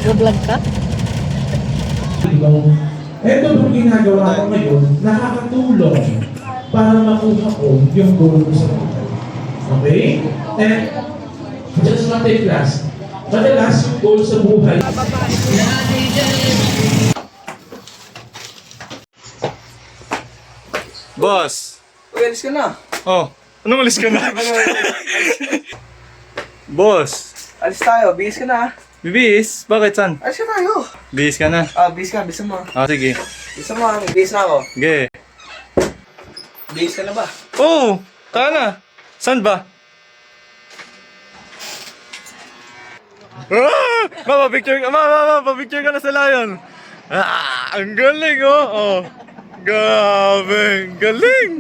Nag-vlog ka? Ito yung ginagawa ko ngayon, nakakatulong para makuha ko yung goal ko sa buhay. Okay? And just not a class. Madalas yung goal sa buhay. Boss! Uy, alis ka na. Oh, anong alis ka na? Boss! Alis tayo, bihis ka na. Bibis? Bakit san? Alis ka tayo. Bihis ka na? Bihis ka, bihis mo. Sige. Bihis mo, bihis na ako. Sige. Bihis ka na ba? Oh! Tara na! San ba? Ah! Mapapicture ka! Mapapicture ka na sa lion! Ah! Ang galing oh! Oh! Grabe! Ang galing!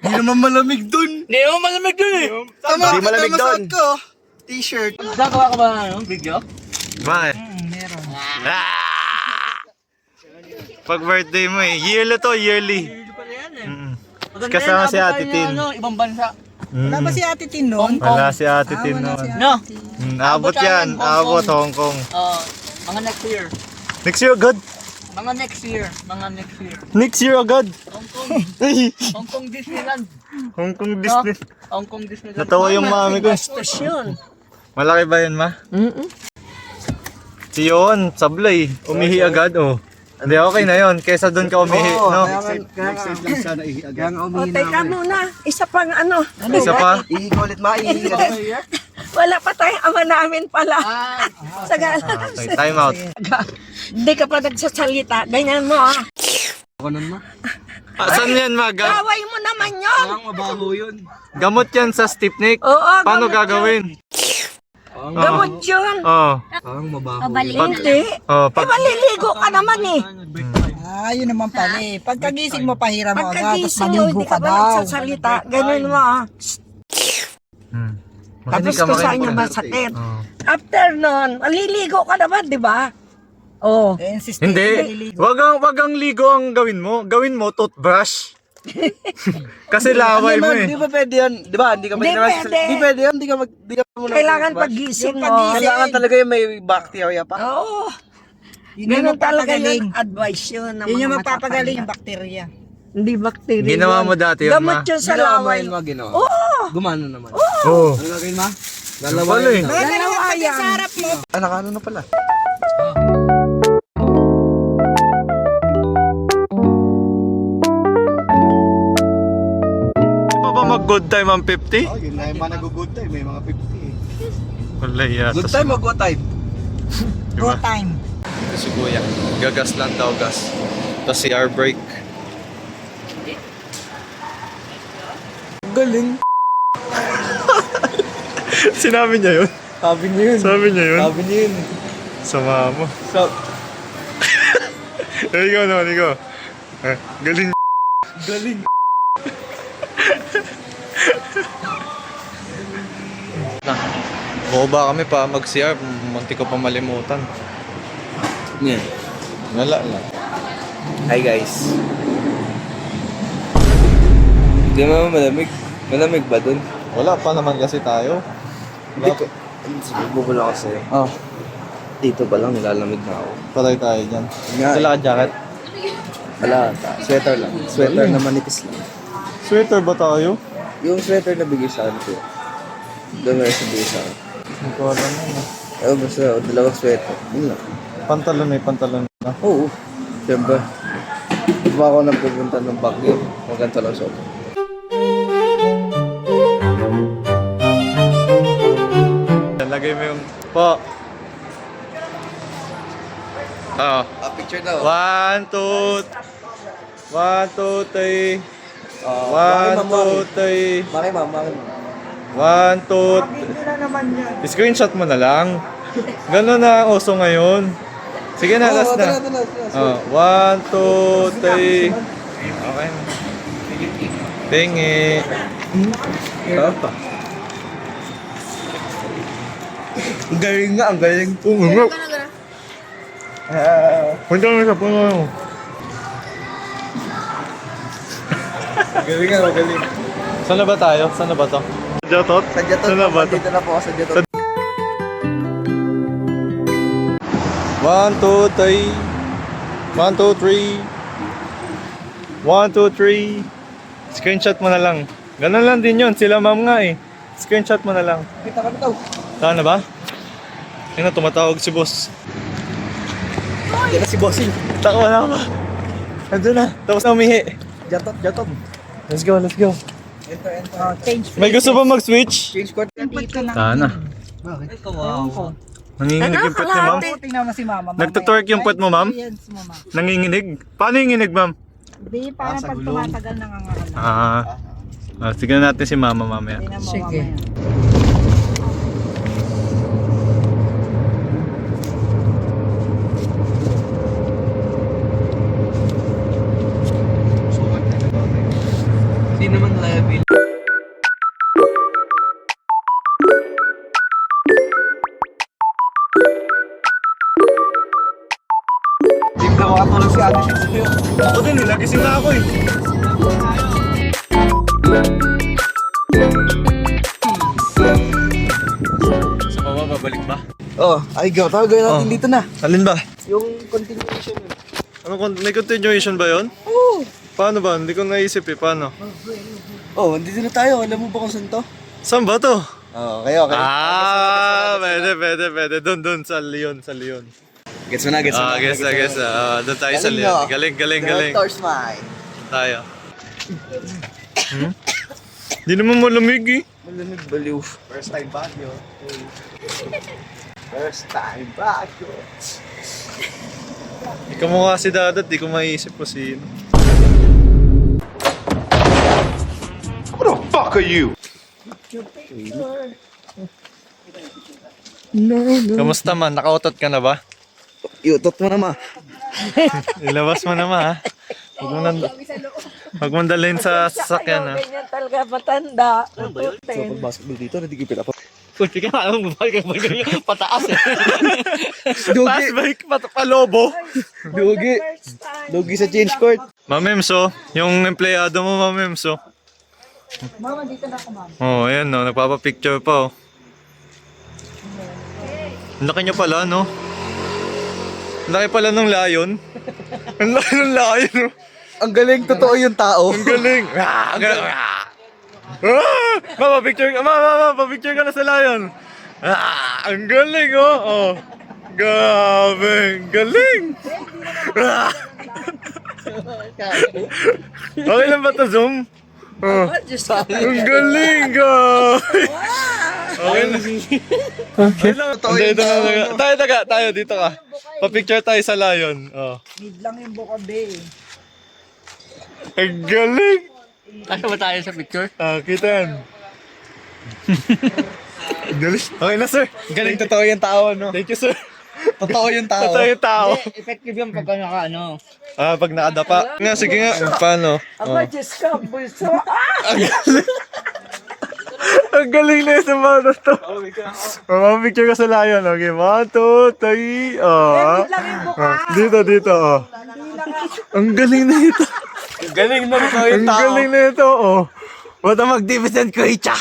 Hindi naman malamig dun. Hindi mo malamig dun eh! Hindi malamig dun. Ko. T-shirt. Gagawa ka ba ng video? Bakit? Meron. Ah! Pag birthday mo eh. Yearly to, yearly. Video pala yan eh. Kasama si Ate Tin. Ibang bansa. Wala ba si Ate Tin noon? Wala si Ate Tin wala noon. si Ate No? Tin. Abot yan. Abot Hong Kong. Mga next year. Next year agad? Mga next year. Mga next year. Next year agad? Hong Kong. Hong Kong Disneyland. Hong Kong Disney. Hong Kong Disneyland. Natawa yung mami ko. Stasyon. Malaki ba yun, ma? Si Yon, sablay. Umihi agad, oh. Hindi, okay na yun. Kesa doon ka umihi, no? O, teka muna. Isa pang ano. Isa pa? Ihi ko ulit, ma. Ihi ka ulit. Wala pa tayong ama namin pala. Sa Okay, time out. Hindi ka pa nagsasalita. Ganyan mo ah. Ako nun, ma. Saan yan, ma? Kaway mo naman yun. Parang mabaho yun. Gamot yan sa stiff neck? Oo, Paano gamot gagawin? Gamot yun. Oh. Parang mabaho. Hindi. Oh, Eh, maliligo ka naman eh. Yun naman pala eh. Pagkagising mo, pahiram mo agad, tapos Pagkagising mo, maligo hindi ka ka ba daw. nagsasalita. Ganun mo ah. Tapos ko sa inyo masakit. Oh. After nun, maliligo ka naman, di ba? Oh. Eh, insist Hindi. Wag ang ligo ang gawin mo. Gawin mo toothbrush. Kasi laway mo eh. Di ba pwede yun? Di ba? Hindi ka Hindi pwede. Di pwede yun. Di ka muna. Kailangan pagising mo. Kailangan talaga yung may bacteria pa. Oo. Yun yung Ganun talaga magpapagaling. yun. Advice yun. ng Yun yung mga magpapagaling yung matatanda. bakterya. Hindi bacteria. Ginawa yun. mo dati yun, Gamot ma? yun sa Ginawa mo laway. yun, ma, ginawa. Oo. Gumano naman. Oh. Ano gagawin, ma? Pala Lalawayan eh. na. Dalawa yan. Nakano na pala. Di ba mag-good time ang 50? Yun na yung mga nag-good time. May mga 50 eh. Wala yata. Good time o good time? Go time. Ito si Kuya. Gagas lang daw, gas. Tapos si air brake. Galing. Sinabi niya yun? Sabi niya yun. Sabi niya yun? Sabi niya yun. Sama mo. Ikaw naman, ikaw. Galing. Galing. Buba kami pa mag-CR. Munti ko pa malimutan. Yeah. Wala lang. Hi guys. Hindi mo malamig. Malamig ba dun? Wala pa naman kasi tayo. Hindi ko. Sige, ako sa'yo. Oh, Dito pa lang nilalamig na ako. patay tayo dyan. Nga. Wala ka jacket? Wala. Sweater lang. Sweater na manipis lang. Sweater ba tayo? Yung sweater na bigay sa akin ko. Doon na yung bigay sa akin. Hindi ko alam yun. Basta dalawang sweater. Yun lang. Pantalon may pantalon na. Oo. Siyempre. Di ba ako nang pupunta ng Baguio? Kung ganito lang suot. Lagay mo yung... Po. Picture daw. 1, 2... 1, 2, 3... 1, 2, 3... Maki ma'am, maki ma'am. 1, 2... Screenshot mo na lang. Gano'n na ang uso ngayon. Sige na, last na. 1, 2, 3... Okay. Tingi. Apa? Ang galing nga, ang galing. Punta kami sa puno. Galing nga, magaling. Saan na ba tayo? Saan na ba to? Jatot? Sa Jatot, Saan na ba to? dito na po ako sa Jatot. 1, 2, 3. 1, 2, 3. 1, 2, 3. Screenshot mo na lang. Ganun lang din yun. Sila ma'am nga eh. Screenshot mo na lang. Kita ka na daw. Saan na ba? Ayun na, tumatawag si boss. Yan na si Bossing. Takwa na ba? Andun na. Tapos na umihi. Jatot, Jatot. Let's go, let's go. Enter. Change May gusto ba mag-switch? Change court. dito na. Sana. Bakit? Nanginginig yung puwet ni ma'am? Tingnan mo si mama. Nagtutwerk yung puwet mo, ma'am? Yan si mama. Nanginginig? Paano yung nginig, ma'am? Di, parang sa pag gulong. tumatagal nangangaral na. Tignan natin si mama mamaya. Tingnan mo Sige. mamaya. Hindi naman liable. Hindi ka makatulog si Ate Shih sa'yo. Ako din, nagising na ako eh. Sa baba, babalik ba? Oh, ay go. Gawin natin Oh. dito na. Alin ba? Yung continuation. May continuation ba yun? Oo. Paano ba? Hindi ko naisip eh. Paano? Oh, dito na tayo. Alam mo ba kung saan to? Saan ba to? Oh, kayo. Pwede. Doon, sa Leon. Gets mo na, gets mo na. Guess. Doon tayo sa Galing, Leon. no? Galing. Director's mind. Tayo. Di naman malamig eh. Malamig baliw. First time back yun. First time back yun. Ikaw mo kasi dadat, di ko maiisip ko sino. Kamusta man? Nakautot ka na ba? Iutot mo naman. Ilabas mo naman ha. Huwag mo dalhin sa sasakyan ha. Ganyan talaga matanda. So, pag-basketball dito, nadigipit ako. Puti ka, alam mo ba? Pataas eh. Taas bike, palobo. Dugi. Dugi sa change court. Mamemso, yung empleyado mo mamemso. Mama, dito na ako, mama. Oh, ayan no, nagpapapicture pa oh. Ang laki niya pala no. Ang laki pala ng layon. Ang laki ng layon no. Ang galing, totoo yung tao. Ang galing. Ang galing. Mama, picture ka. Mama, pa-picture ka na sa lion. Ang galing, oh. Oh. Grabe, ang galing. Okay lang ba ito, Zoom? Oh. Ang galing, guys. Okay lang. Okay lang. Tayo, dito ka. Pa-picture tayo sa lion. Oh. Need lang yung buka, be. Ang galing. Kasya ba tayo sa picture? Kita yan. Galing. Okay na, sir. Galing, totoo yung tao, no? Thank you, sir. Totoo yung tao. Ito yung tao. Effective yung pagka naka ano. Pag naadapa. Nga, sige nga. Paano? Aba, Diyos ka, bulso. Ang galing na yung sumano to. Picture ka sa lion. Okay, 1, 2, 3. Need lang yung buka. Dito. Oh. Ang galing na ito. Galing na totoo Ang galing na ito. Oh. What a magnificent creature.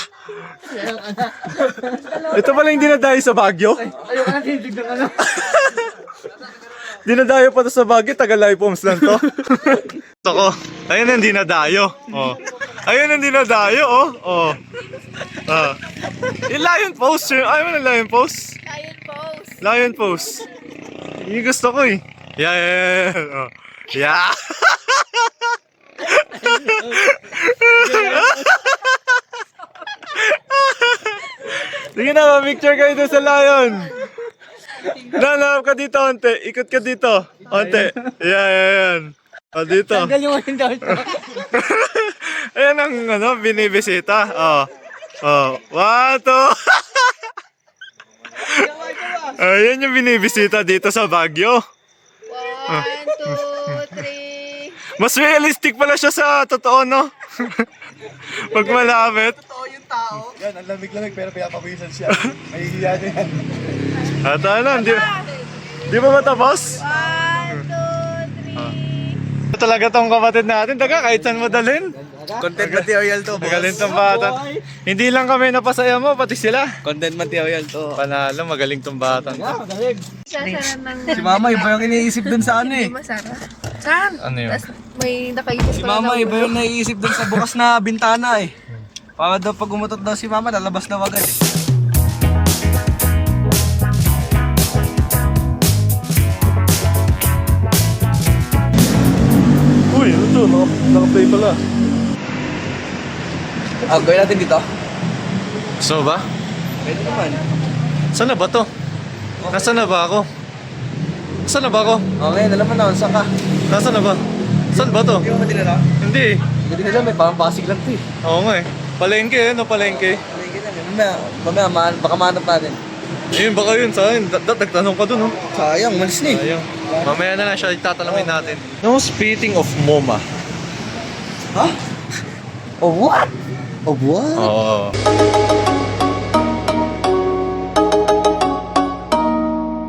Ito pala yung dinadayo sa Baguio. Ayoko na tinig ng ano. Dinadayo pa to sa Baguio. Taga-live homes lang to. Ako. Ayun ang dinadayo. Oh. Ayun ang dinadayo. Oh. Oh. Yung lion pose. Ayaw mo na lion pose? Lion pose. Yung gusto ko eh. Yeah. Oh. Yeah. Sige na, ma-picture kayo doon sa lion. Nanap ka dito, onte. Ikot ka dito. Onte. Yan. O, dito. Tanggal yung window. Ayan ang binibisita. Oh. 1, 2. Ayan yung binibisita dito sa Baguio. 1, 2, 3. Mas realistic pala siya sa totoo, no? Pag malapit. Totoo yung tao. Yan, ang lamig-lamig pero pinapawisan siya. Mahihiya niya yan. At ano, Di ba matapos? 1, 2, 3. Talaga tong kapatid natin. Taga, kahit saan mo dalhin. Content material to, boss. Magaling tong bata. Hindi lang kami napasaya mo, pati sila. Content material to. Panalo, magaling tong bata. Sasara ng... Si Mama, iba yung iniisip dun sa ano eh. Masara. Saan? Ano yun? Tapos may nakaisip Si Mama, iba yung naiisip dun sa bukas na bintana eh. Para daw pag umutot daw si Mama, lalabas na agad eh. Uy, ano to? Naka-play pala. Gawin natin dito. So ba? Pwede naman. Saan na ba to? Nasaan na ba ako? Saan na ba ako? Okay, alam mo na, saan ka? Nasaan na ba? Saan ba to? Hindi mo madinala? Hindi eh. Hindi nila, may parang pasig lang to eh. Oo nga eh. Palengke eh, no palengke. Hindi na, mamaya, baka mahanap natin. Ayun, baka yun sa akin. Nagtanong ka dun, oh. Sayang, malis na eh. Ayun. Mamaya na lang siya itatanungin natin. No, speaking of MoMA. Ha? Oh, what? Oh, what? Oo.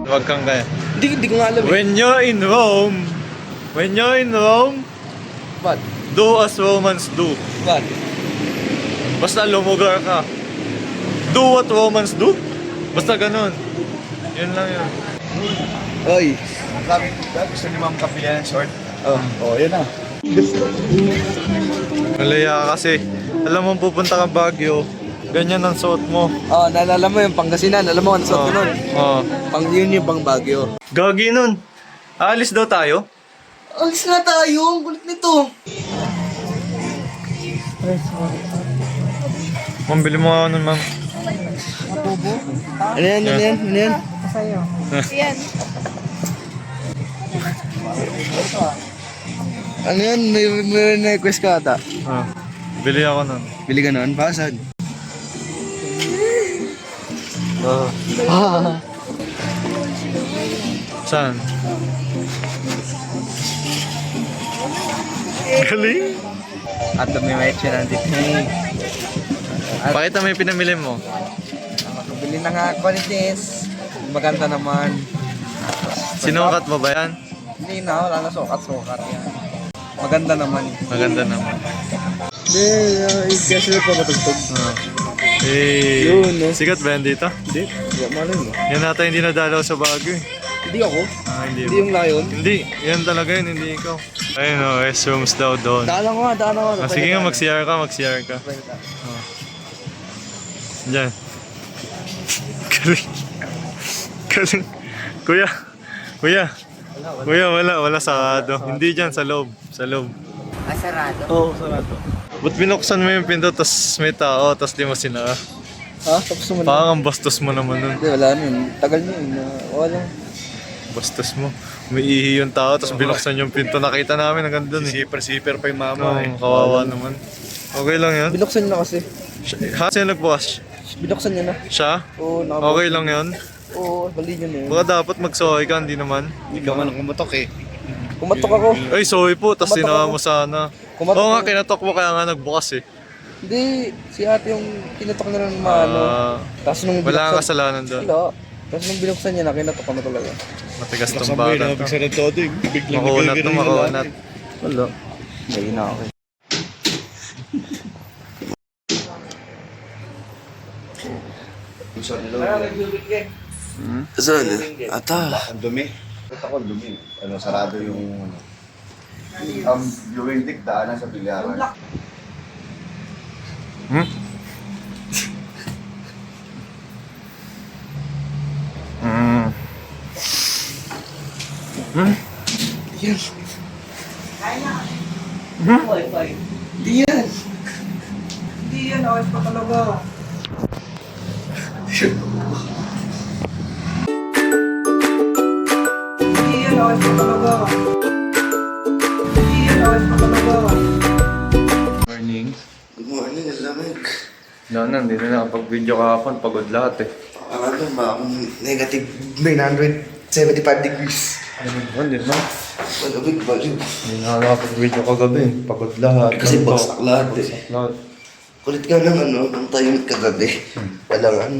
Huwag kang kaya. Hindi ko nga alam eh. When you're in Rome, What? do as Romans do. What? Basta lumugar ka. Do what Romans do. Basta ganun. Yun lang yun. Oy. Gusto ni Ma'am kapiyan short? Oh, yun na. Malaya ka kasi. Alam mo pupunta ka Baguio. Ganyan ang suot mo. Oh, naalala mo yung Pangasinan. Alam mo, ano suot ko nun? Oo. Yun yung pang Baguio. Gagi nun. Aalis daw tayo? Alis na tayo. Ang gulit nito. Ma'am, bili mo nga nun, ma'am. Ano yan? Yan. Ano yan? May request ka ata. Ah, bili ako nun. Bili ka nun? Basan? Saan? Galing. At may match yan natin. Pakita mo yung pinamili mo. Bili na nga ako ni Tess. Maganda naman. Sinukat mo ba yan? Hindi na, wala na sukat-sukat yan. Maganda naman. Maganda naman. Hindi, i-guess pa matugtog. Ah. Eh, Yun, no? sikat ba yan dito? Hindi, wala malay mo. Yan nata hindi nadalaw sa Baguio eh. Hindi ako. Ah, hindi. Hindi yung layon. Hindi, yan talaga yun, hindi ikaw. Ayun o, restrooms daw doon. Daan ako. Ah, sige nga, mag-CR ka. Diyan. Galing. Galing. Kuya, wala sarado. Hindi dyan, sa loob. Sarado. Oo, sarado. Ba't binuksan mo yung pinto, tas may tao, tas di mo sinara? Ha? Tapos naman. Parang ang bastos mo naman nun. Hindi, wala nun. Tagal nyo yun. Wala. Bastos mo. May ihi yung tao, tas binuksan yung pinto. Nakita namin hanggang dun eh. Siper pa yung mama eh. Kawawa naman. Okay lang yan. Binuksan nyo na kasi. Sino nagbukas? Binuksan nyo na. Siya? Oo, Okay lang yan. Oo, bali nyo na yun. Baka dapat mag-sorry ka, hindi naman. Hindi ka man kumatok eh. Kumatok ako. Ay, sorry po, tas Kumatok sinama ako. mo sana. Kumatok Oo nga, ako. kinatok mo kaya nga nagbukas eh. Hindi, si ate yung kinatok na ng ano. Tapos nung Wala kang kasalanan doon. Wala. Tapos nung binuksan niya na, kinatok ko na talaga. Matigas tong bata to. Makunat na makunat. Wala. May na ako. Saan? Ata. Ang dumi. Ito ko dumi. Ano, sarado yung ano. Yung dick daanan sa bilyaran. Hmm? Mm. Hmm? Yan. Hindi yan. Hindi yan. Ayos pa talaga. Hindi yan. Ayos pa talaga. Hindi yan. Ayos pa talaga. Morning. Good morning, ang lamig. Hindi na nakapag-video kahapon. Pagod lahat eh. Ano ba? Negative 975 degrees. Hindi na. Malamig ba yun? Hindi na nakapag-video kagabi. Pagod lahat. Kasi Ganito. bagsak lahat eh. Lahat. Kulit ka ng ano, ng tahimik kagabi. Walang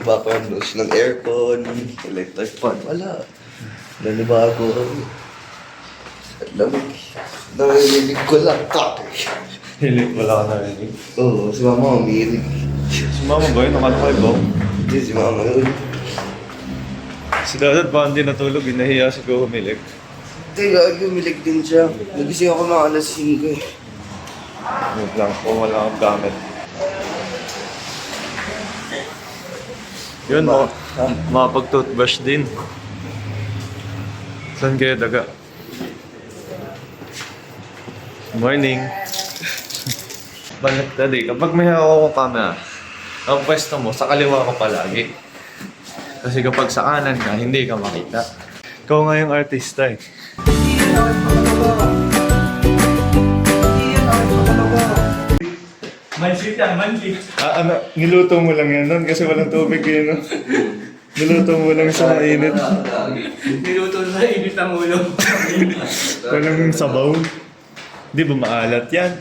background noise ng aircon, electric fan, wala. Nanibago kami. At lamig. Narinig ko lang topic. Hilig wala ka narinig. Oo, si mama umiinig. Si mama ba yun? Nakano kayo ba? Hindi, si mama yun. Si Dadad ba hindi natulog? Inahiya si Go humilig. Hindi, umilig din siya. Nagising ako mga alas 5 eh. Wait lang kung wala akong gamit. Yun, makapag-toothbrush din. Saan kayo daga? Morning. Baliktad eh. Kapag may hawak ko camera, ang pwesto mo, sa kaliwa ka palagi. Kasi kapag sa kanan ka, hindi ka makita. Ikaw nga yung artista eh. Mansit yan, mansit. Ano, niluto mo lang yan nun kasi walang tubig eh, no? Niluto mo lang sa mainit. Niluto sa init ng ulo. Walang sabaw. Di ba maalat yan?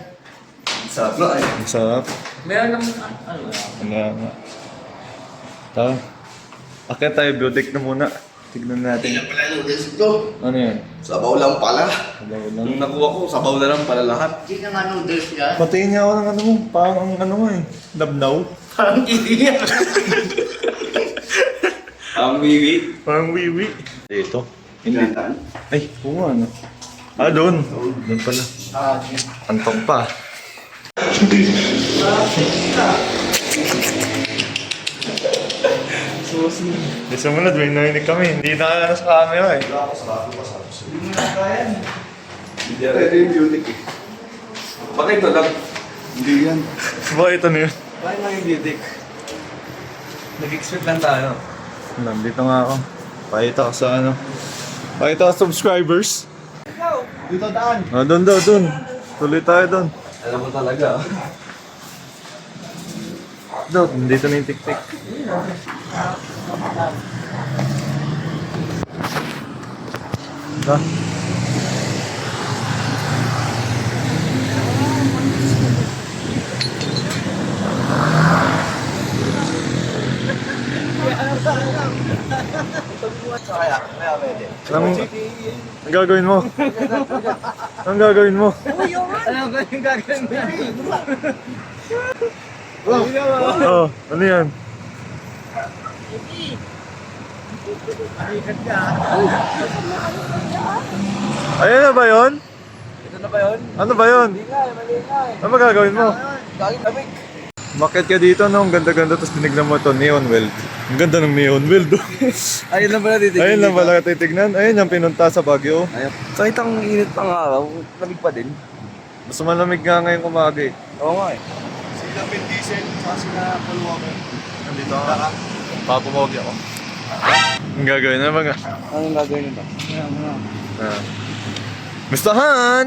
Sarap na eh. Ang sarap. Meron naman, ano Ano nga. Tara. Akit tayo, biotic na muna. Tignan natin. Wala noodles ito. Ano yan? Sabaw lang pala. Sabaw lang. Nung nakuha ko, sabaw na lang para lahat. Hindi na nga noodles yan. Patingin niya ako ng ano mo. Parang ang ano mo eh. Labnaw. Parang iiyak. Ang wiwi. Parang wiwi. Dito. Hindi. Ay, oo nga ano. Ah, doon. Doon pala. Antok pa. Sa muna, may narinig kami. Hindi na sa camera eh. Ito yung beauty eh. Bakit ito lang? Hindi yan. Bakit ito na yun? Bakit lang yung beauty? Nag-expect lang tayo. Nandito nga ako. Pakita ka sa ano. Pakita ka sa subscribers. Dito daan. Ah, doon daw, doon. Tuloy tayo doon. Alam mo talaga. Doon, dito na yung tik-tik. Ah. Anong gagawin mo? Anong gagawin mo? Ano ba yung gagawin mo? Oh, ano yan? Ayun na ba yun? Ito na ba yun? Ano ba yun? Ano ba gagawin mo? Galing lamig. Bakit ka dito no? Ang ganda-ganda tapos tinignan mo ito, neon weld. Ang ganda ng neon weld. Ayun lang pala titignan. Ayun lang pala titignan. Ayun yung pinunta sa Baguio. Ayun. Kahit ang init pang araw, lamig pa din. Mas malamig nga ngayon umaga eh. Oo nga eh. Sila Vin Diesel, saka sila Paul Walker. Nandito ako. Papamogi ako. Ang gagawin na ba nga? Anong gagawin nito? Ah. Mistahan!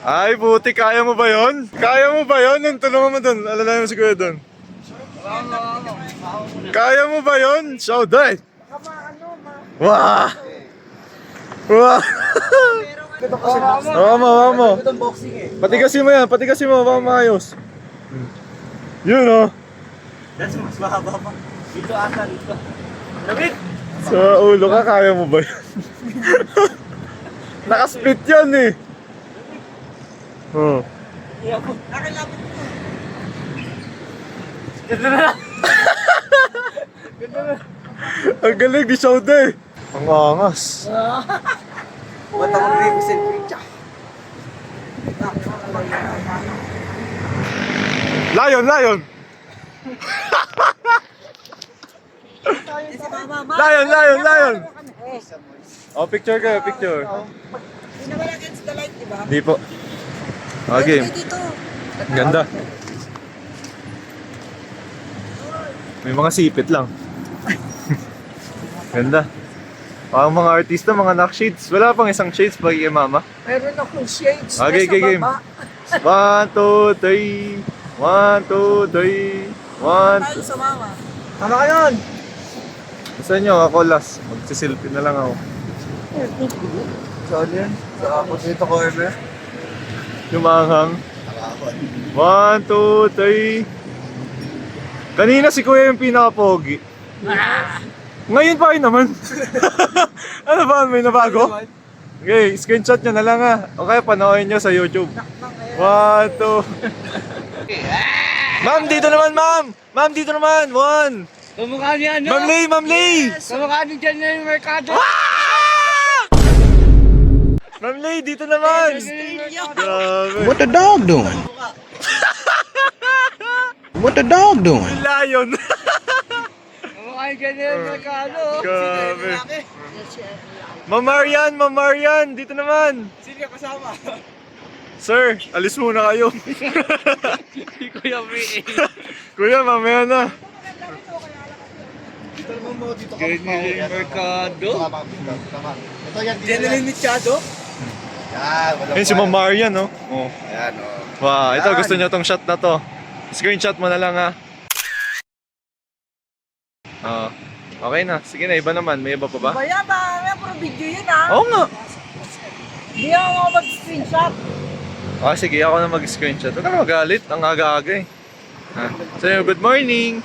Ay, puti, kaya mo ba yon? Kaya mo ba yon? Nung tulungan mo doon, alalayan mo si Kuya doon. Kaya mo ba yon? Show that! Wah! Wah! Hawa mo. Patigasin mo yan, patigasin mo, baka maayos. Yun oh. That's mas mahaba pa. Dito ata, dito. Lamig! Sa ulo ka, kaya mo ba yun? Nakasplit yan eh. Oh. Ang galing ni Shauda eh. Ang angas. Ba't ako nag-represent picture? Lion, lion! Lion, lion, lion! Oh, picture kayo, picture. Hindi naman against the light, di ba? Di po. Okay. Dito. Ang ganda. May mga sipit lang. Ganda. Parang mga artista, mga knock shades. Wala pang isang shades pag kay mama. Meron akong shades. Okay, nasa game. baba. 1, 2, 3. 1, 2, 3. 1, Tayo sa mama. Tama ka yun! Gusto nyo, ako last. Magsisilpin na lang ako. Saan yan? Sa Potato Corner? Yung maanghang. 1, 2, 3. Kanina si Kuya yung pinaka-pogi. Ngayon pa rin naman. Ano ba? May nabago? Okay, screenshot nyo na lang ha. O kaya panoorin nyo sa YouTube. 1, 2. Ma'am, dito naman, ma'am! Ma'am, dito naman! 1. Kamukha niya, Ma'am Lay, Ma'am Lay! Kamukha niya dyan na yung merkado. Ma'am Lay, dito naman! Grabe. What the dog doing? What the dog doing? Lion! Kamukha niya dyan na yung merkado. Grabe. Ma'am Marian, dito naman! Sino yung kasama? Sir, alis muna kayo. Si Kuya May. Kuya, mamaya na. Ganyan yung merkado. Ito yan, dito General yan. Machado? Yan, walang Ayun si Ma'am Marian, no? Oh. Ayan, oh. Wow, ito Yan. gusto niya tong shot na to. Screenshot mo na lang ha. Okay na. Sige na, iba naman. May iba pa ba? Kaya ba, may puro video yun ah. Oo nga. Hindi ako mag-screenshot. Sige, ako na mag-screenshot. Huwag ka na magalit. Ang aga-aga eh. So, good morning.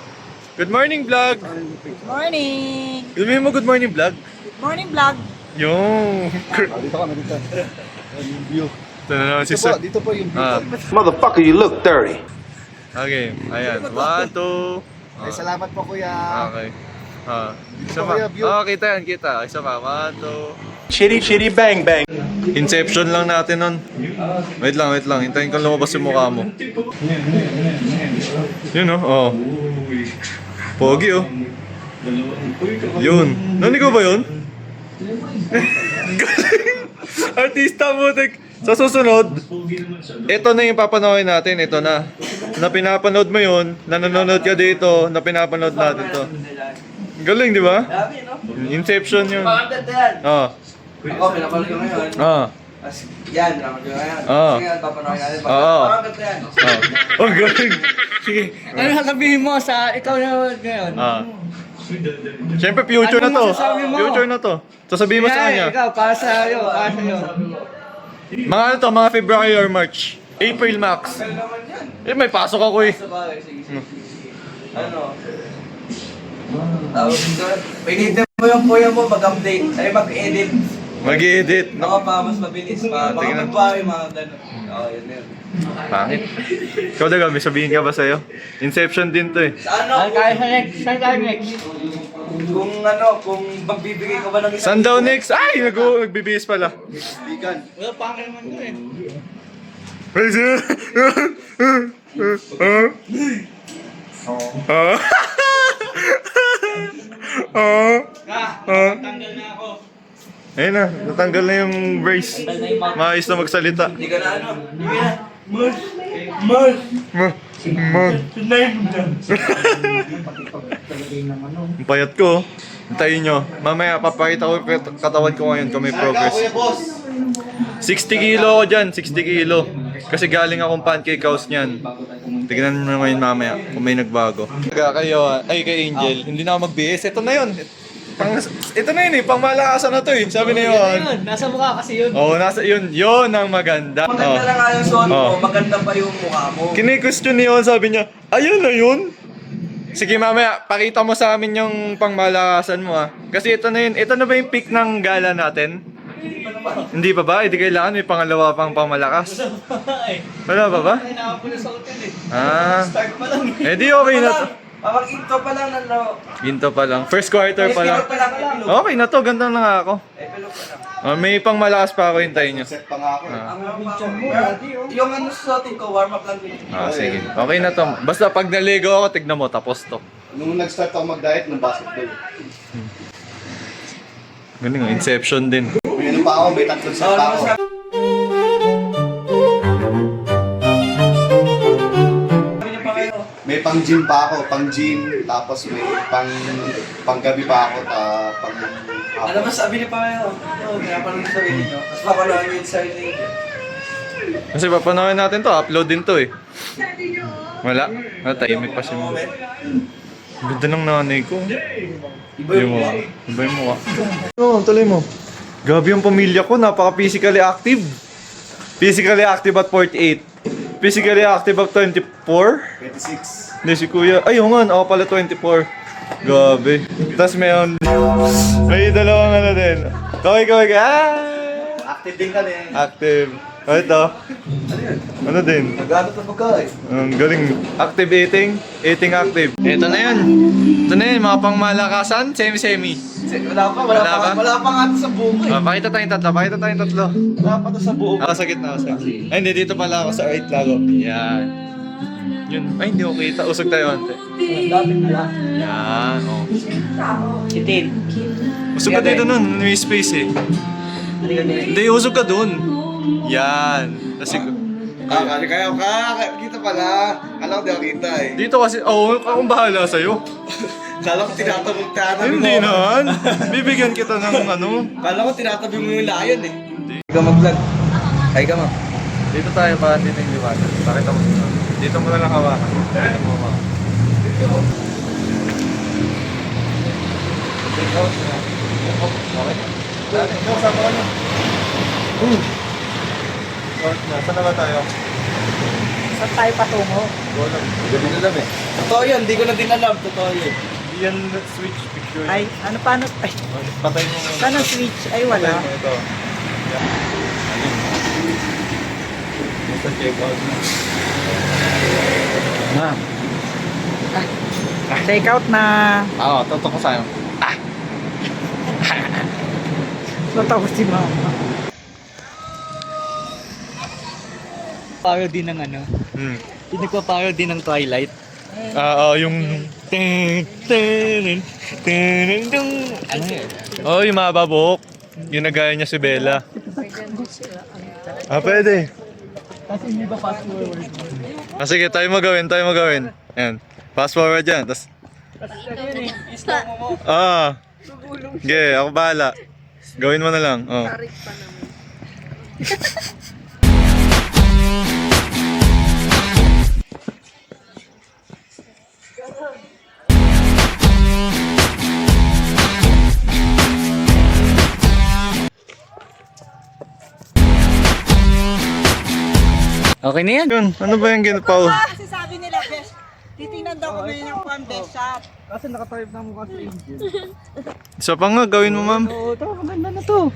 Good morning, vlog. Good morning. Sabihin mo good morning, vlog. Good morning vlog. Yung. Dito ka na dito. Yung view. Ito na naman si Sir. Dito po yung view. Motherfucker, you look dirty. Okay, ayan. 1, 2. Ay, salamat po kuya. Okay. Isa Dito pa. kuya, view. Kita yan, kita. Isa pa. 1, 2. Chitty chitty bang bang. Inception lang natin nun. Wait lang. Hintayin ko lumabas yung mukha mo. Yun oh. Pogi oh. Yun. Nanigaw ba yun? Galing. Artista mo, tek. Sa susunod, ito na yung papanoorin natin. Ito na. Na pinapanood mo yun, na nanonood ka dito, na pinapanood natin to. Galing, di ba? Inception yun. Oo. Ako, pinapanood ko ngayon. Oo. Yan, pinapanood ko ngayon. Oo. Sige, papanood natin. Oo. Parang ganda yan. Oh, galing. Sige. Ano sasabihin mo sa ikaw na ngayon? Siyempre, future na to. Ano masasabi mo? Future na to. Sasabihin mo sa kanya. Ikaw, para sa'yo. Mga ano to, mga February or March. April max. May pasok ako eh. Sabagay, sige. Ano? Tawag dito. Pinitin mo yung kuya mo mag-update. Ay, mag-edit. Mag-i-edit. Ako pa, mas mabilis pa. Baka Tingnan. magbawi mga gano'n. Oo, yun yun. Pangit. Ikaw daga, may sabihin ka ba sa'yo? Inception din to eh. Sa ano? Saan tayo next? Kung ano, kung magbibigay ka ba ng isang... Saan daw next? Ay! Nagbibihis pala. Bigan. Wala pa naman yun eh. Tanggal na ako. Ayun na, natanggal na yung brace. Maayos na magsalita. Hindi ka na ano? Hindi ka na. Ang payat ko. Hintayin nyo. Mamaya papakita ko yung katawan ko ngayon kung may progress. Kuya boss. 60 kilo ako dyan, 60 kilo. Kasi galing akong pancake house niyan. Tignan mo ngayon mamaya kung may nagbago. Kayo, kay Angel, hindi na ako mag-BS. Ito na yun. Ito na yun eh, pang malakasan na to eh. Sabi na yun. Nasa mukha kasi yun. Oo, nasa yun ang maganda. Maganda lang nga yung suot mo, Oh. maganda pa yung mukha mo. Kini-question niyo, sabi niya, ayun na yun. Sige mamaya, pakita mo sa amin yung pangmalakasan mo ah. Kasi ito na yun, ito na ba yung peak ng gala natin? Hindi pa ba? Hindi kailangan may pangalawa pang pamalakas. Wala pa ba? Kailangan ko na sa hotel eh. Start pa lang. Eh di okay na to. Ito pa lang ng laro. Ginto pa lang. First quarter pa lang. pa lang. Epilog. Okay na to, ganda na nga ako. Epilog pa lang. May pangmalakas pa ako, hintayin nyo. Set pa nga ako. Yung ano suotin ko, warm up lang din. Sige. Okay na to. Basta pag naligo ako, tignan mo, tapos to. Nung nag-start ako mag-diet ng basketball. Galing, Inception din. May ano pa ako, may tatlong set pa ako. May pang gym pa ako, pang gym, tapos may pang gabi pa ako, pang Ano ba sabi niyo pa kayo? Pinapanood sa video nyo. Tapos papanood nyo yung sarili nyo. Kasi papanoorin natin to, upload din to eh. Wala. Tahimik pa siya. Ganda ng nanay ko. Iba yung mukha. Iba yung mukha. Oo, tuloy mo. Gabi yung pamilya ko, napaka-physically active. Physically active at 48. Physically active at 24. 26. Hindi si kuya. Ay, oo nga, ako pala 24. Grabe. Tapos may dalawang ano din. Kaway. Active din ka din. Active. Oh, ito. Ano din? Nagano sa pagkain. Galing. Active eating. Eating active. Ito na yun. Ito na yun. Mga pangmalakasan. Semi-semi. Wala pa nga ito sa buko eh. Pakita tayong tatlo. Wala pa ito sa buko. Ako sa gitna. Ay, hindi. Dito pala ako sa right lago. Yan. Yun. Ay, hindi ko kita. Usog tayo ante. Yan. Oh. Kitin. Usog ka dito nun. May space eh. Hindi, usog ka dun. Yan. Kasi, Kaya kita pala. Kala ko di ako kita eh. dito kasi, akong bahala sa'yo. Kala ko tinatabi Hindi naman. Bibigyan kita ng ano. Kala ko tinatabi mo yung layon eh. Hindi ka mag-vlog. Hi ka ma. Dito tayo para dito yung liwanag. Pakita mo sila. Dito mo na lang hawakan. Dito mo hawakan. Okay. Ito, sama ka na. Saan na ba tayo? Saan tayo patungo? Gabi na lang eh. Totoo yun, hindi ko na din alam. Totoo yun. Hindi yan switch picture. Ay, ano paano? Ay, Patay mo muna. paano switch? Ay, wala. Patay mo ito. Basta check out na. Take out na. Oo, totoo ko sa'yo. Natawa si mama. Parody din ng ano. Pinagpa-parody din ng Twilight. Yung... Ano yun? Oh, yung mababok. Yung nagaya niya si Bella. Pwede. Kasi hindi ba fast forward? Sige, tayo magawin. Ayan. Fast forward yan. Tapos... Sige, ako bahala. Gawin mo na lang. Oh. Okay na yan. Yun, ano ba yung ginapaw? Kasi sabi nila, best. Titingnan daw kami ng fan best shop. Kasi nakatype na mukha sa Angel. Isa pa nga, gawin mo ma'am. Oo, ito, maganda na to.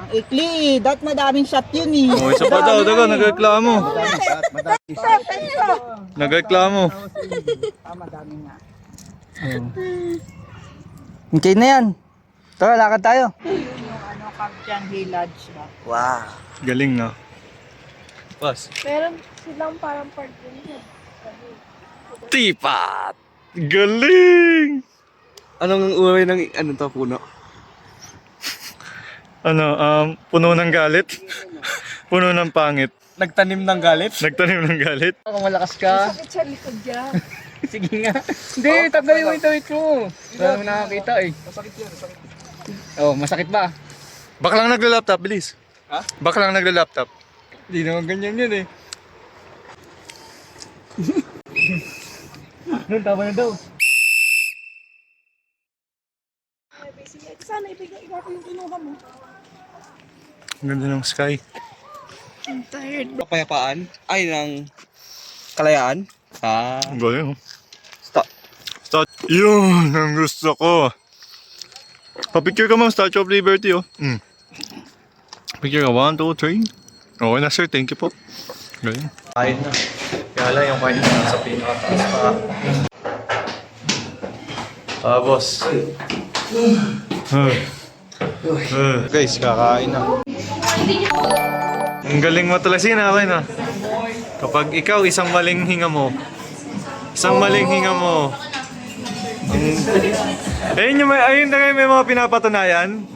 Ang ikli, dat madaming shot yun eh. Oh, isa pa daw, nagreklamo. Nagreklamo. Madami nga. Okay na yan. Tara, lakad tayo. Yung ano, Campian Village ba? Wow. Galing na. Pas. Meron silang parang part din. Tipat! Galing! Anong uri ng puno? Puno ng galit. Puno ng pangit. Nagtanim ng galit? Nagtanim ng galit. Kung malakas ka. Sakit sa likod dyan. Sige nga. Hindi, tanggalin mo yung tawid mo. Wala mo nakakita eh. Masakit yun. Oh, masakit ba? Baklang nagla-laptop, bilis. Ha? Baklang nagla-laptop. Hindi naman ganyan yun eh. Tama na daw. Sana ibigay ko yung kinuha mo. Ang ganda ng sky. I'm tired. Kapayapaan? Ay, ng kalayaan? Ang galing, oh. Stop. Start. Yun, ang gusto ko. Pa-picture ka ma'am, Statue of Liberty, oh. Picture ka, 1, 2, 3. Okay na sir, thank you po. Galing. Kain na. Kaya lang yung kain na sa pinakataas pa. Boss. Guys, kakain na. Ang galing mo talaga sinawin na. Kapag ikaw isang maling hinga mo. Ayun na kayo may mga pinapatunayan.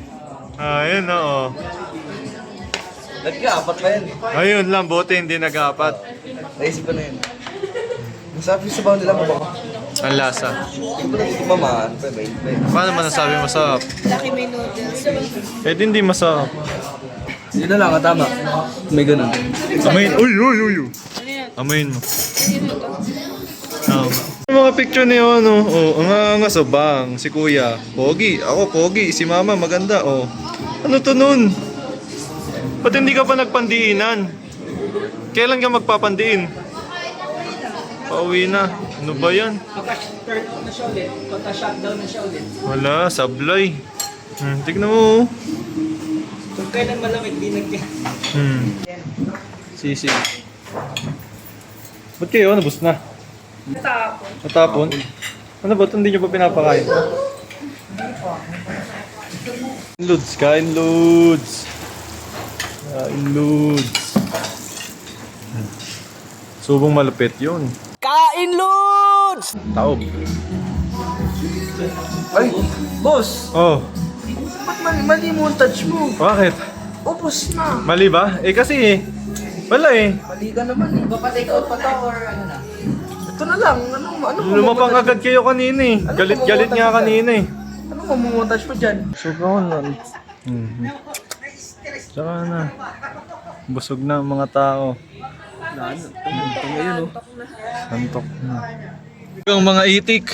Ayun na oh. Nag-apat pa yan. Ayun lang, buti hindi nag-apat. Naisip ko na yun. Masabi sa baon nila mo ba? Ang lasa. Hindi ko na hindi mamaan. Paano man nasabi masarap? Laki may noodles. Eh, hindi masarap. Yun na lang, tama. May ganun. Amayin. Uy. Amayin mo. Yung mga picture niyo, ano, oh, ang angas, si kuya, pogi, ako pogi, si mama, maganda, oh. Ano to nun? Ba't hindi ka pa nagpandiinan? Kailan ka magpapandiin? Pauwi na. Ano ba yan? Pagka-turn on na siya ulit, pagka-shutdown na siya ulit. Wala, sablay. Tignan mo. Kung kailan malamig, di Sisi. Ba't kayo? Nabus na? Natapon. Ano ba ito? Hindi nyo ba pinapakain? Loads, kain loads. Kain loads. Subong malupit yun. Kain, Lods! Taob. Ay, boss! Oh, Ba't mali montage mo? bakit? Upos na. Mali ba? Kasi wala eh. Mali ka naman eh. Baka take out pa to or ano na? Ito na lang. Ano Lumapang agad kayo kanina eh. Galit-galit nga kanina eh. Ano mamumontage mo dyan? Sugawan lang. Tsaka na. Busog na ang mga tao. Antok na. Ang mga itik.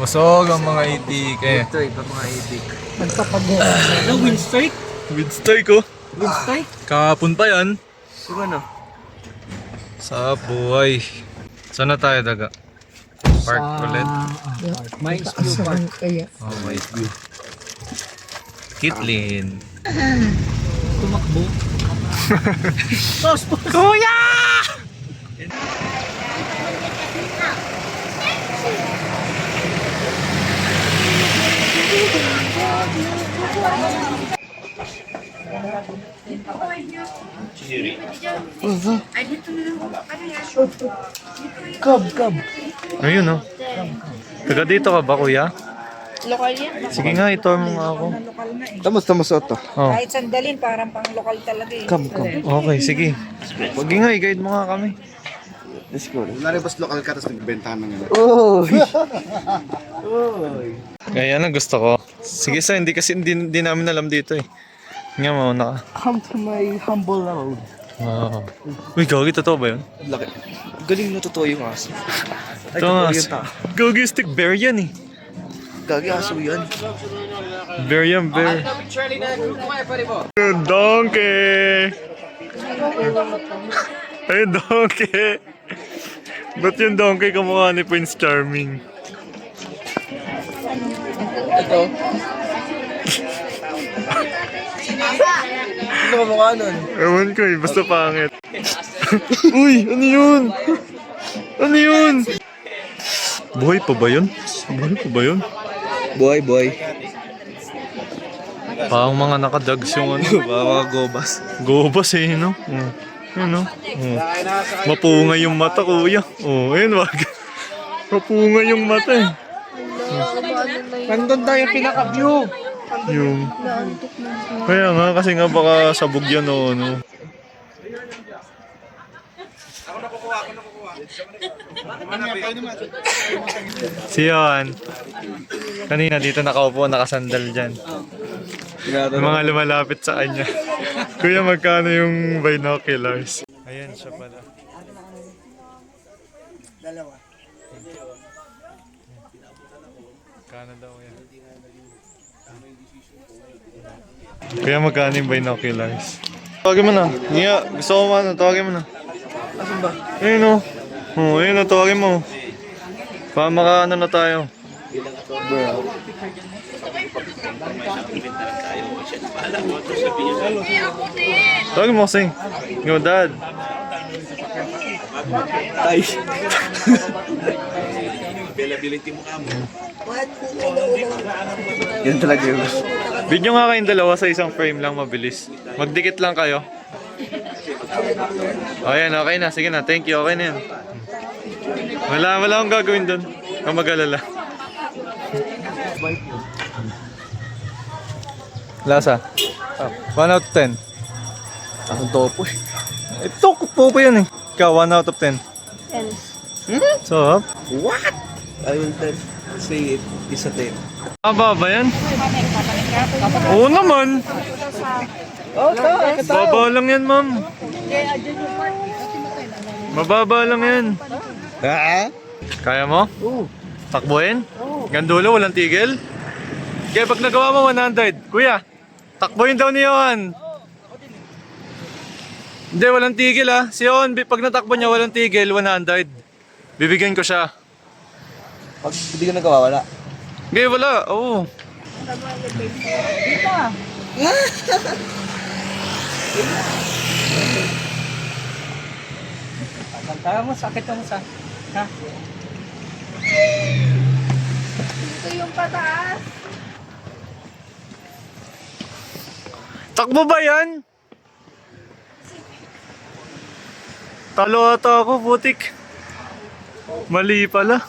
Busog ang mga itik eh. Ito mga itik. Ano, windstrike? Windstrike ko. Windstrike? Kahapon pa yan. Sige na. Sa buhay. Saan na tayo daga? Park ulit. Mines View Park. Oh my God. Kitlin. Tumakbo. Kuya! Cub. Ayun oh. Taga dito ka ba kuya? Lokal yan. Sige nga, ito mo nga ako. Tamos ito. Oh. Kahit sandalin, parang pang lokal talaga eh. Okay, sige. Wag nga, i-guide mo nga kami. Let's go. Wala rin bas lokal ka, tapos nagbentahan ng ano. Kaya yan ang gusto ko. Sige sa, hindi namin alam dito eh. Nga mauna ka. Come to my humble road. Wow. Uy, gagi, totoo ba yun? Laki. Galing na totoo yung aso. Ito nga. Gagi, stick bear yan eh. Gagi aso yan. Bear yan, bear. Donkey! Ay, donkey! Ba't yung donkey kamukha ni Prince Charming? Ito. Ano ka mukha nun? Ewan ko eh, basta pangit. Uy, ano yun? Ano yun? Buhay pa ba yun? Buhay pa ba yun? Boy. Parang mga nakadugs yung ano. Mga gobas. Gobas eh, no? Ano? Mapungay yung mata, kuya. Oh, ayun, wag. Mapungay yung mata eh. Nandun tayo pinaka-view. Yung... Kaya nga, kasi nga baka sabog yan o ano. Si Yohan. Kanina dito nakaupo, nakasandal dyan. Yung mga lumalapit sa kanya. Kuya, magkano yung binoculars? Ayan siya pala. Dalawa. Magkano daw yan? Kuya, magkano yung binoculars? Tawagin mo na. Nia, gusto ko man. Tawagin mo na. Asan ba? Ayun o. Oh, ayun o, tawagin mo. Para maka na tayo. Tawagin mo kasi. Yo, dad. Ay. Yan talaga yun. Video nga kayong dalawa sa isang frame lang, mabilis. Magdikit lang kayo. O yan, okay na. Sige na, thank you. Okay na yan. Wala akong gagawin doon. Kung mag-alala. Lasa? 1 out of 10. Ang topo eh. Ito, po yan eh. Ikaw, 1 out of 10. 10. So, What? I will say it is a 10. Baba ba yan? Oo naman. Baba lang yan, ma'am. Mababa lang yan. Kaya mo? Takbuhin? Gandulo, walang tigil? Kaya pag nagawa mo 100, kuya, takbuhin daw ni Yohan. Hindi, walang tigil ah. Si Yohan, pag natakbo niya, walang tigil, 100. Bibigyan ko siya. Pag hindi ko nagawa, wala. Hindi, wala. Oo. Tara mo, sakit mo sa... Ha? Ito yung pataas. Takbo ba yan? Talo ata ako, putik. Mali pala.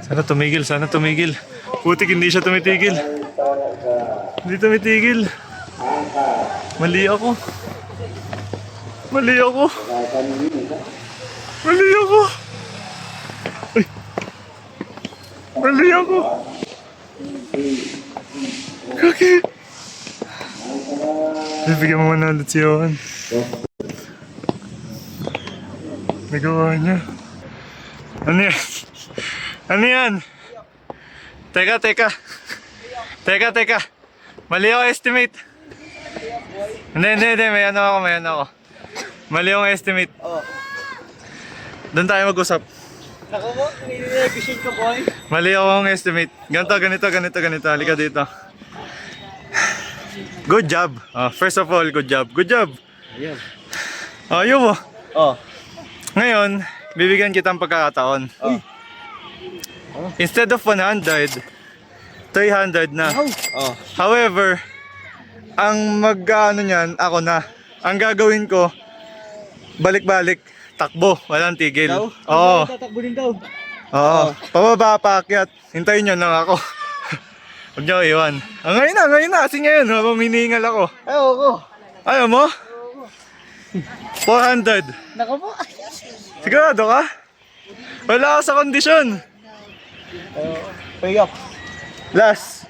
Sana tumigil, sana tumigil. Putik, hindi siya tumitigil. Hindi tumitigil. Mali ako. Mali ako. Mali ako. Ay. Mali ako. Okay. Bibigyan mo na ulit si Johan. Nagawa niya. Ano yan? Ano yan? Teka. Teka. Mali ako estimate. Hindi. May ano ako. Mali akong estimate. Doon tayo mag-usap. Naku mo, nire-negotiate ko, boy. Mali akong estimate. Ganito. Halika dito. Good job. First of all, good job. Good job. Ayun. Ayaw mo. Oh. Ngayon, bibigyan kita ng pagkakataon. Instead of 100, 300 na. Oh. However, ang mag-ano niyan, ako na. Ang gagawin ko, balik-balik, takbo, walang tigil. Daw? Oo. Tatakbo din daw. Oo. Pababa, paakyat. Hintayin nyo lang ako. Huwag niyo iwan. Ngayon na. Kasi ngayon, habang hinihingal ako. Ayaw ko. Ayaw mo? 400. Naku po. Sigurado ka? Wala ka sa kondisyon. Pay up. Last.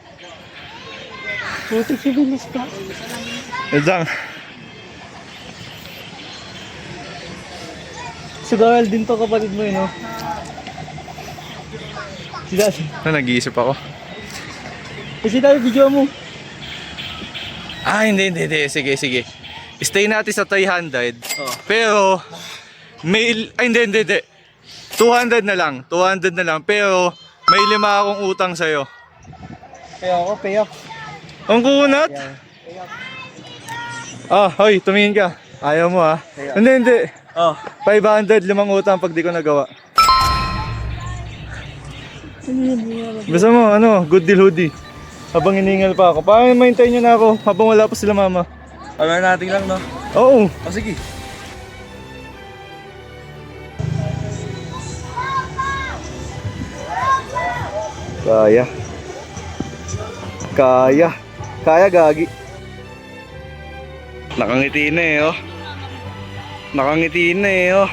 Puti si Bilis pa. Lang. Sugaral din to kapatid mo no? Si Daddy. Nag-iisip ako. Si Daddy, video mo. Hindi. Sige. Stay natin sa 300. Pero, hindi. 200 na lang. Pero, may 5 akong utang sa'yo. Pay up. Ang kunat? Hoy, tumingin ka. Ayaw mo Hindi. 500, 5 utang pag di ko nagawa. Basta mo, good deal hoodie. Habang hiningal pa ako. Paano mahintayin nyo na ako habang wala pa sila mama? Alam natin lang, no? Oo. Sige. Kaya gagi. Nakangiti na oh. Nakangiti na oh.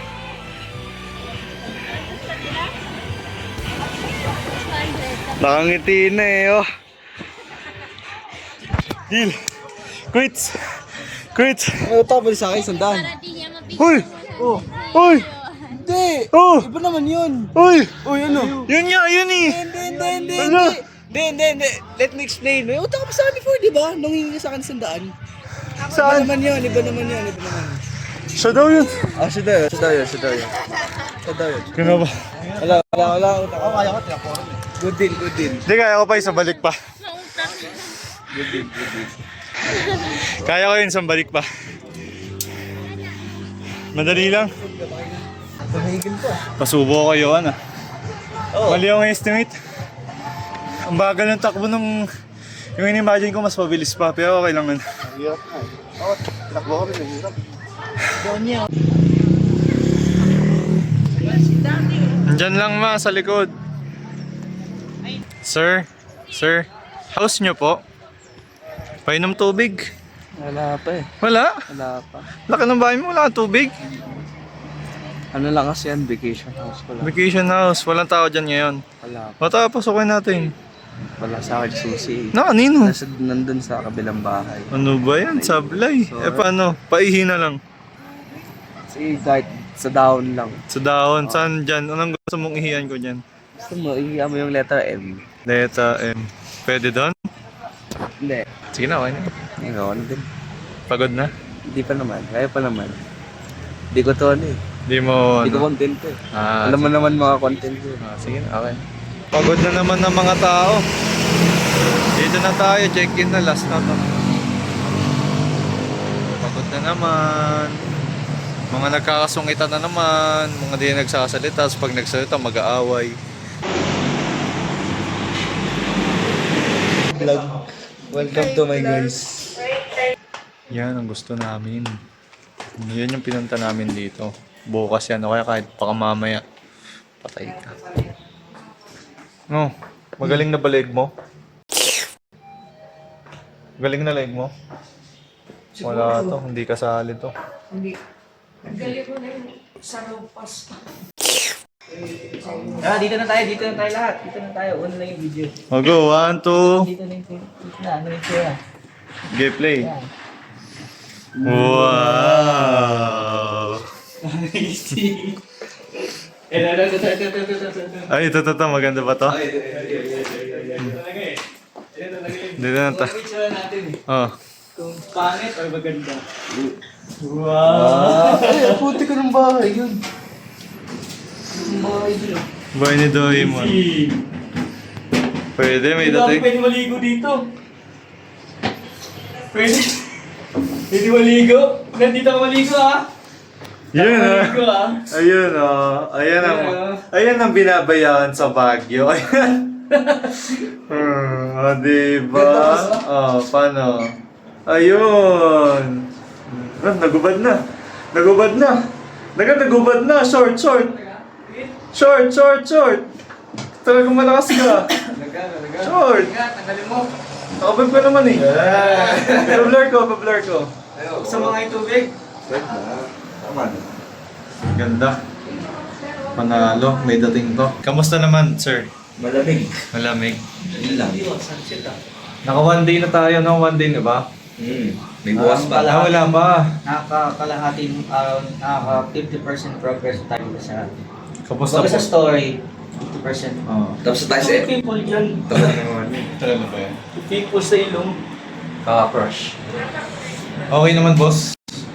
Nakangiti na oh. Deal. Quits. Ano tapos sa akin, sandaan. Hoy! Hoy! Hindi! Oh! Iba naman yun. Hoy! Uy, ano? Yun nga, yun eh! Hindi. Ano? Hindi. Let me explain. May utang ka pa sa akin before, di ba? Nung hingi sa akin sandaan. Saan? Iba naman yun. Siya daw yun. Siya daw yun. Kaya ba? Wala. Utang. Kaya ko, tinaporan. Good deal. Hindi, kaya ko pa isang balik pa. Good deal. Kaya ko yun isang balik pa. Madali lang. Tumigil ko. Pasubo ko kayo, Mali ang estimate. Ang bagal ng takbo nung... Yung in-imagine ko mas mabilis pa, pero okay lang. Hirap na tinakbo kami, nahirap. Andyan lang sa likod. Sir, house nyo po? Painom tubig? Wala pa eh. Wala? Wala pa. Laki ng bahay mo, wala kang tubig? Ano lang kasi yan, vacation house ko lang. Vacation house, walang tao dyan ngayon. Wala pa. Papasokin natin. Wala sa akin susi. Kanino? Nandun sa kabilang bahay. Ano ba yan? Sablay. Paano? Paihi na lang. Kasi kahit sa dahon lang. Sa dahon, saan dyan? Anong gusto mong ihiyan ko dyan? Gusto mo, ihiya mo yung letter M. Letter M. Pwede doon? Hindi. Sige na, okay na. Ano din. Pagod na? Hindi pa naman. Kaya pa naman. Hindi ko to Di mo, Hindi ko ano? content eh. Ah, Alam mo naman mga content ko. sige, okay. Pagod na naman ng mga tao. Dito na tayo, check-in na, last na to. Pagod na naman. Mga nagkakasungitan na naman. Mga di nagsasalita. Tapos pag nagsalita, mag-aaway. Vlog. Welcome to my guys. Yan ang gusto namin. Yan yung pinunta namin dito. Bukas yan. O kaya kahit baka mamaya. Patay ka. No, magaling na ba leg mo? Galing na leg mo? Wala to, hindi kasali to. Galing mo na yung sarupas. Dito na tayo lahat. Dito na tayo. Una na yung video. O go, 1, 2. Dito na ano yung pera. Okay, play. Wow! Ay, ito. Maganda ba to? Dito na ta. Oh. Kung pangit or maganda. Ay, puti ko ng bahay yun. Boy ni Doraemon. Pwede, may dating. Pwede maligo dito. Pwede maligo. Nandito ka maligo ha. Yun Maligo ah. ha. Ayun ah. Ayan ang binabayaan sa Baguio. Ayan. Diba? Oh, paano? Ayun. Nagubad na. Nagubad na. Short. Talagang malakas ka. Short. Tanggalin mo. Nakabag ko naman eh. Pa-blur ko. Sa mga itubig. Tama na. Ganda. Panalo, may dating to. Kamusta naman, sir? Malamig. Malamig. Yun lang. Naka 1 day na tayo, no? 1 day na ba? May bukas pa. Wala pa. Nakakalahating, nakaka 50% progress tayo sa Kamusta bago po? sa story. 50%. Oo. Tapos tayo sa Mga people dyan. Talaga ba yan? People sa ilong. Kaka-crush. Okay naman, boss.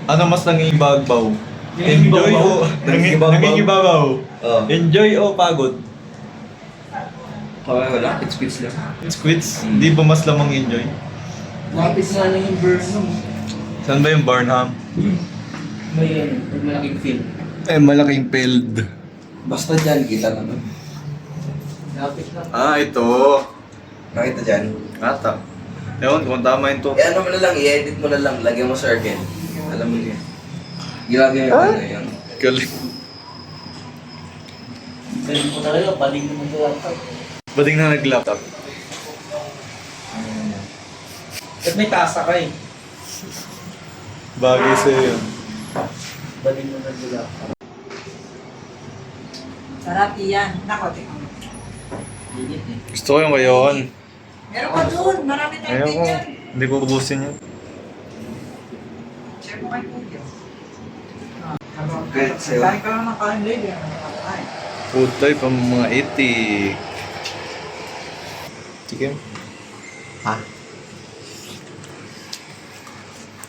Ano mas nangingibagbaw? Enjoy o nangingibabaw? Oo. Enjoy o pagod? Okay, wala. It's quits lang. Quits? Di ba mas lamang enjoy? Lapis nga lang yung Burnham. Saan ba yung Barnham? May malaking film. Malaking field. Basta dyan, kita naman. Lapis lang. Ito. Nakita dyan. Ata. Ewan kung tama yun to. Ano mo na lang, i-edit mo na lang. Lagyan mo circle. Alam mo niya. Ginagawa mo na yan. Galing. Galing ko talaga, baling naman ito laptop. Bading na nag-laptop. At may tasa ka eh. Bagay sa'yo yun. Baling naman ito laptop. Sarap yan. Nako, tingnan mo. Init eh. Gusto ko yung ngayon. Meron pa doon. Marami tayong Ayaw ko. ganyan. Hindi ko ubusin yun. Share mo kay Kuya. Kahit sa'yo. Kain ka lang ng kain, lady. Ay. Food type ang mga itik. Chicken? Ha?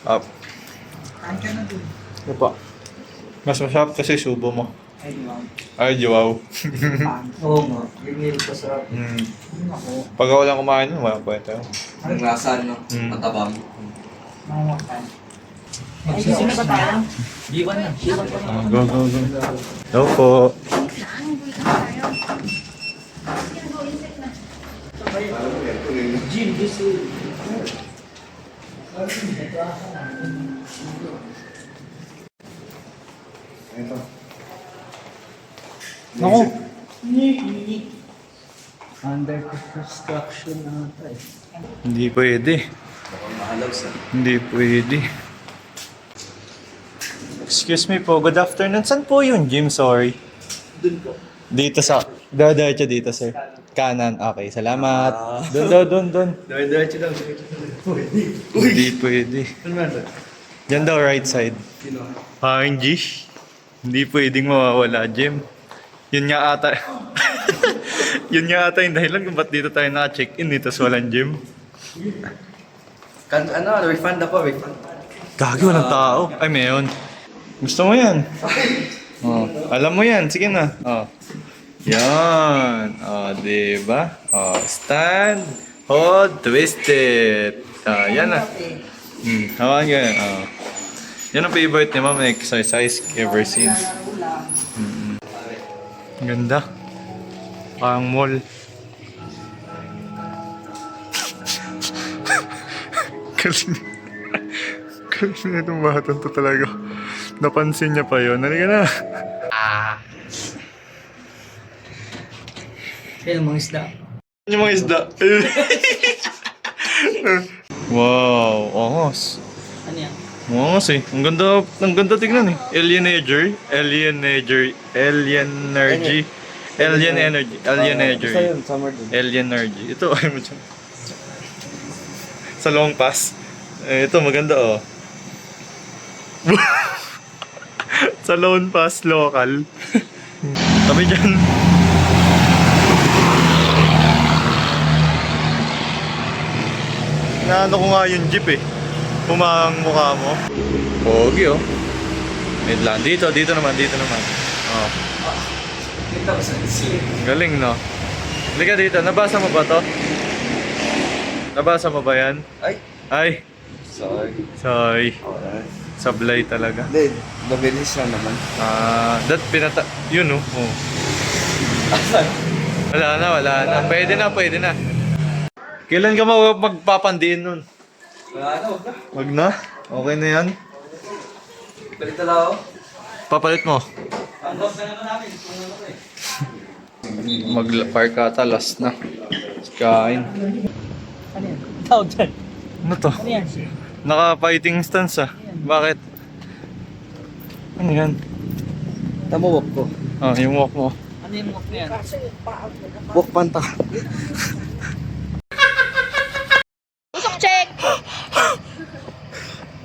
Up. Kain ka na doon. Ano pa? Mas masarap kasi subo mo. Ay, di ba? Ay, wow. Oo nga. Ganyan pa sa... Ako. Pag walang kumain yun, walang kwenta yun. Ang lasa, no? Matabang. Mawakan. Ay, sino ba tayo? G1 na. G1 pa na. Go. Hello po. Gym, gusto. Ito. Ako. Under construction na ata eh. Hindi pwede. Mahalaw sa. Hindi pwede. Excuse me po, good afternoon. Saan po yung gym? Sorry. Doon po. Dito sa... Diretso dito, sir. Kanan. Okay, salamat. Doon. Diretso lang. Hindi pwede. Ano ba ito? Yan daw, right side. Sino? G. Hindi pwedeng mawawala, gym. Yun nga ata... Yun nga ata yung dahilan kung ba't dito tayo naka-check-in tapos walang gym. Refund ako, refund. Gagi, walang tao. Ay, mayon. Gusto mo yan? Oh, alam mo yan. Sige na. Oh. Yan. Oh, diba? Oh, stand, hold, twisted. Yan na. Hawakan ka yan. Oh. Yan ang favorite ni Ma'am exercise ever since. Ganda. Parang mall. Galing. Galing na itong batan to talaga. Napansin niya pa yun. Halika na. Yan mga isda. Yung mga isda. Wow, ongos. Ano yan? Ongos eh. Ang ganda tignan eh. Alien energy. Alien energy. Alien energy. Ito, ay mo dyan. Sa long pass. Ito, maganda oh. Sa long pass, local. Kami dyan. Naano ko nga yung jeep eh. Pumang mukha mo. Pogi oh. Midland. Dito naman. Oh. Galing no? Halika dito. Nabasa mo ba to? Nabasa mo ba yan? Ay. Sorry. Sablay talaga. Hindi, mabilis lang naman. Yun oh. Oh. Wala na. Pwede na. Kailan ka magpapandiin nun? Wala na, wag na. Wag na? Okay na yan? Palit na lang ako. Papalit mo? Ang boss na naman namin. Kung ano ko eh. Mag-park ata, last na. Kain. Ano yan? Tawag dyan. Ano to? Ano yan? Naka-fighting stance ah. Bakit? Ano yan? Tama walk ko. Oh, yung walk mo. Ano yung mukha yan? Walk panta. Usok check!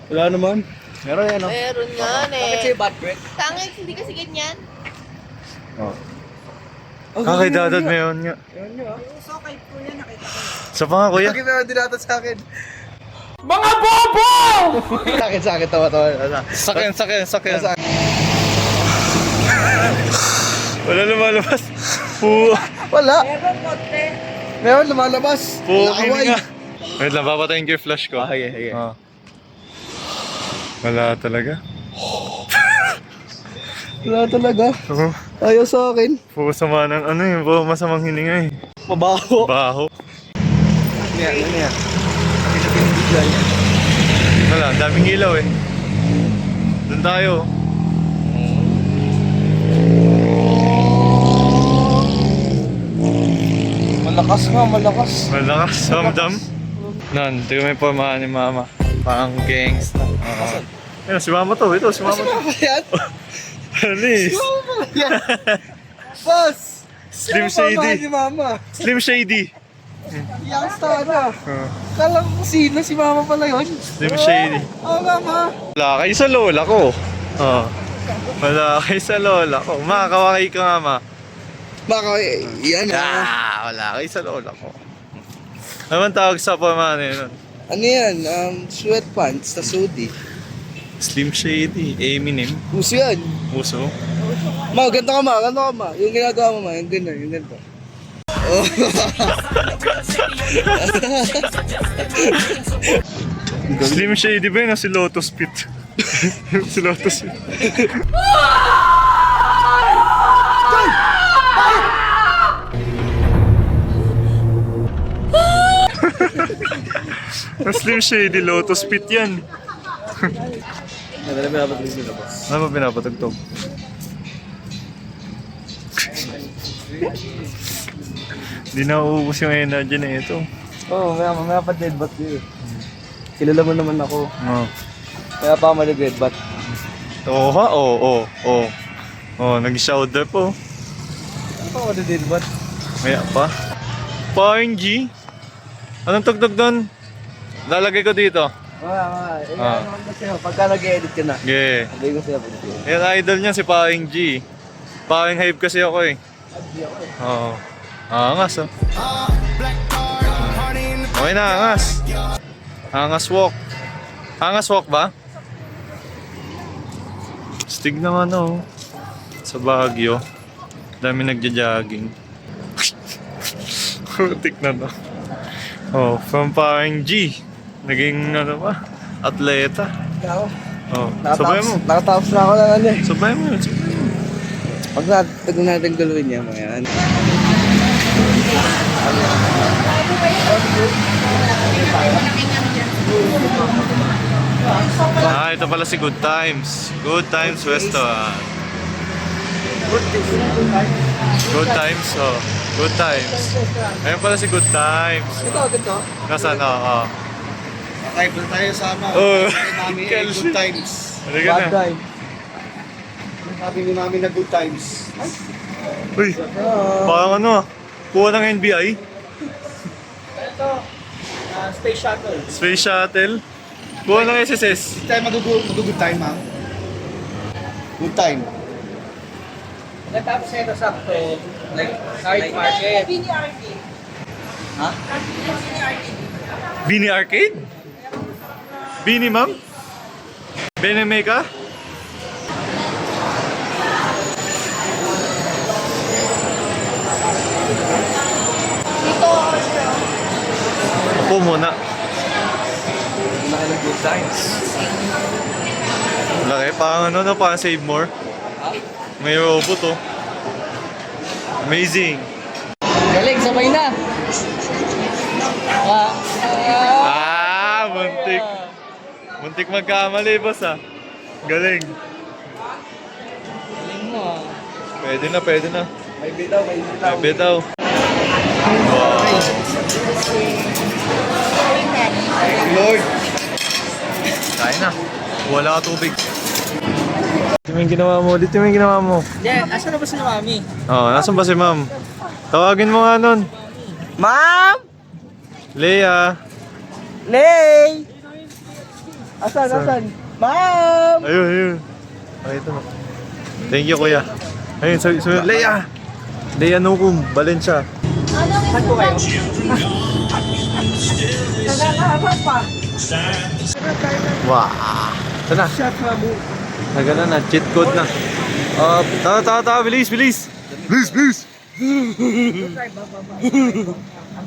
Wala naman. Meron yan, no? Meron nga Bakit eh. sa'yo bad breath? Tangin, hindi kasi ganyan. Kay dadad mo yun nga. So, kay kuya nakita ko. Sa pa nga kuya. Bakit meron din natin sa akin? Mga bobo! Sa akin, tawa. Sakyan. Wala lumalabas. Wala. Meron konti. Meron lumalabas. Puking Nakaway. nga. Wait lang, papatayin ko yung flash ko. Okay. Ah. Wala talaga. Wala talaga. Oh, Ayaw sa akin. sama ng ano yun, masamang hininga eh. Mabaho. Baho. Ano yan? Wala, ang daming ilaw eh. Doon tayo. Malakas. Malakas, samdam. Nan, ito yung may pamahan ni Mama. Pang gangsta. Ayun, si Mama to. Ito, si Mama to. Yan. Alis. Yan. Boss! Slim Sino pa Shady. si Mama? Slim Shady. Youngster na. Kala ko sino si Mama pala yun. Slim Shady. Oo, Mama. Wala kayo sa lola ko. Oh. Wala kayo sa lola ko. Ma, kawaki ka nga, Ma. Baka, yan Wala kayo sa lola ko. Ano man tawag sa pamahan yun? Ano yan? Sweatpants na hoodie. Slim Shady. Eminem. Puso yan. Puso. Ma, ganito ka ma. Yung ginagawa mo ma, yung ganito. Oh. Slim Shady ba yun? Si Lotus Pit. Si Lotus Pit. Slim Shady, Lotus Pit yan. Ano ba pinapatugtog? Hindi na uubos yung energy na ito. Oo, mamaya pa deadbat yun. Kilala mo naman ako. Oh. Kaya pa ako mag-deadbat. Oo ha? Oo. Oh, nag-shoulder po. Ano pa ako mag-deadbat? Maya pa. Paring G. Anong tugtog doon? Lalagay ko dito. Mga. Ano ko sa'yo? Pagka nag-edit ka na. Yeah. Sabi ko sa'yo. Yan idol niya si Paring G. Paring hype kasi ako eh. Oo. Angas oh. Okay na, angas. Angas walk. Angas walk ba? Stig naman oh. sa Baguio. Dami nagja-jogging. Putik na to. Oh, from Paring G. Naging ano ba? Atleta. Oh, sabay mo. Nakatapos na ako ng ano eh. Sabay mo yun. Sabay mo. Pag natin guluhin niya, mga yan. Ah, ito pala si Good Times. Good Times Restaurant. Good Times, oh. Good Times. Ayun pala si Good Times. Ito. Nasaan? Oo. Okay, punta tayo sa ano. Oh. Mami, good times. Halika na. time. Sabi ni Mami na good times. Uy, parang ano ah. Kuha ng NBI. Space shuttle. Space Shuttle. Kuha ng SSS. Hindi tayo mag-good time, ma'am. Good time. Natapos ito sakto, like, night market. Bini Arcade? Bini ma'am? Benemeka? Upo muna. Good times. Laki, parang ano na, parang Save More. May robot oh. Amazing. Galing, sabay na. Muntik. Muntik magkamali, boss ah. Galing. Pwede na, pwede na. May bitaw. May bitaw. Wow. Lord. Kain na. Wala ka tubig. Dito yung ginawa mo. Dito yung ginawa mo. Yeah, asan na ba si Mami? Oh, nasan ba si ma'am? Tawagin mo nga nun. Ma'am! Leia. Lay! Asan? Ma'am! Ayun. Okay, ito na. Thank you, kuya. Ayun, sabi, Leia! Leia Nukum, Valencia. Saan po kayo? Wow! Ito na. Nagana na, cheat code na. Tara, bilis! Bilis!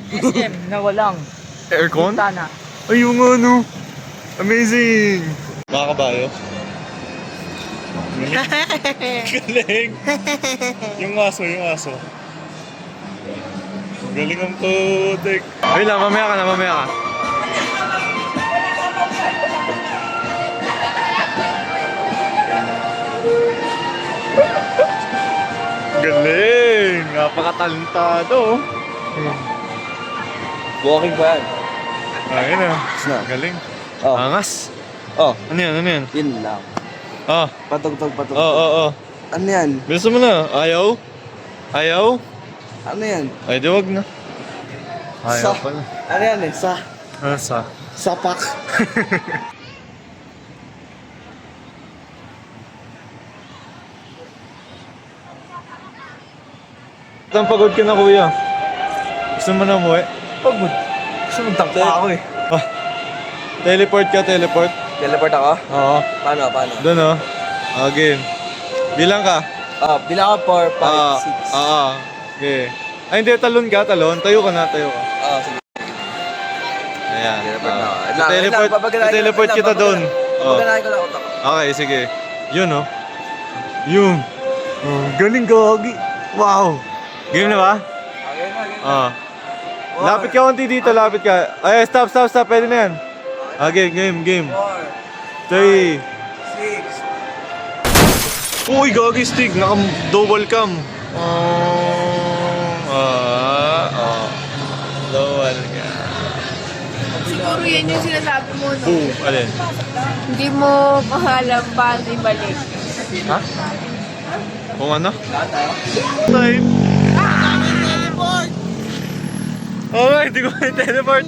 SM na walang Aircon? tana. Ay, yung ano. Amazing! Mga kabayo. Galing! Yung aso. Galing ang putik. Ay lang, mamaya ka. Galing! Napakatalentado. Walking pa yan. Ayun na. Na. Galing. Oh. Angas. Oh, Ano yan? yun lang. Ah. Patugtog. Oo. Ano yan? Bilisan mo na. Ayaw? Ano yan? Ay, di wag na. Ayaw Sa- pala. Ano yan eh? Sa? Sapak. Ang pagod ka na, kuya. Gusto mo na umuwi? Pagod. Gusto mong tangka ako eh. Ah. Teleport ka. Teleport ako? Oo. Paano? Doon oh. Game. Bilang ka. Bilang ako 4, 5, 6. Okay. Ay, hindi. Talon ka. Tayo ka na. Sige. Ayan. Teleport na ako. Teleport kita doon. Pagkanahin ko lang utak ko. Okay, sige. Yun oh. Yun. Oh, galing gagi. Wow. Game na ba? Okay. Lapit ka konti dito, lapit ka. Ay, stop. Pwede na yan. Game. 3. 6. Uy, gagi stick. Naka-double cam. Double cam. Siguro yan yung sinasabi mo, no? Boom. Alin? Hindi mo mahalang paano ibalik. Ha? Kung ano? Time. Okay, hindi ko may teleport.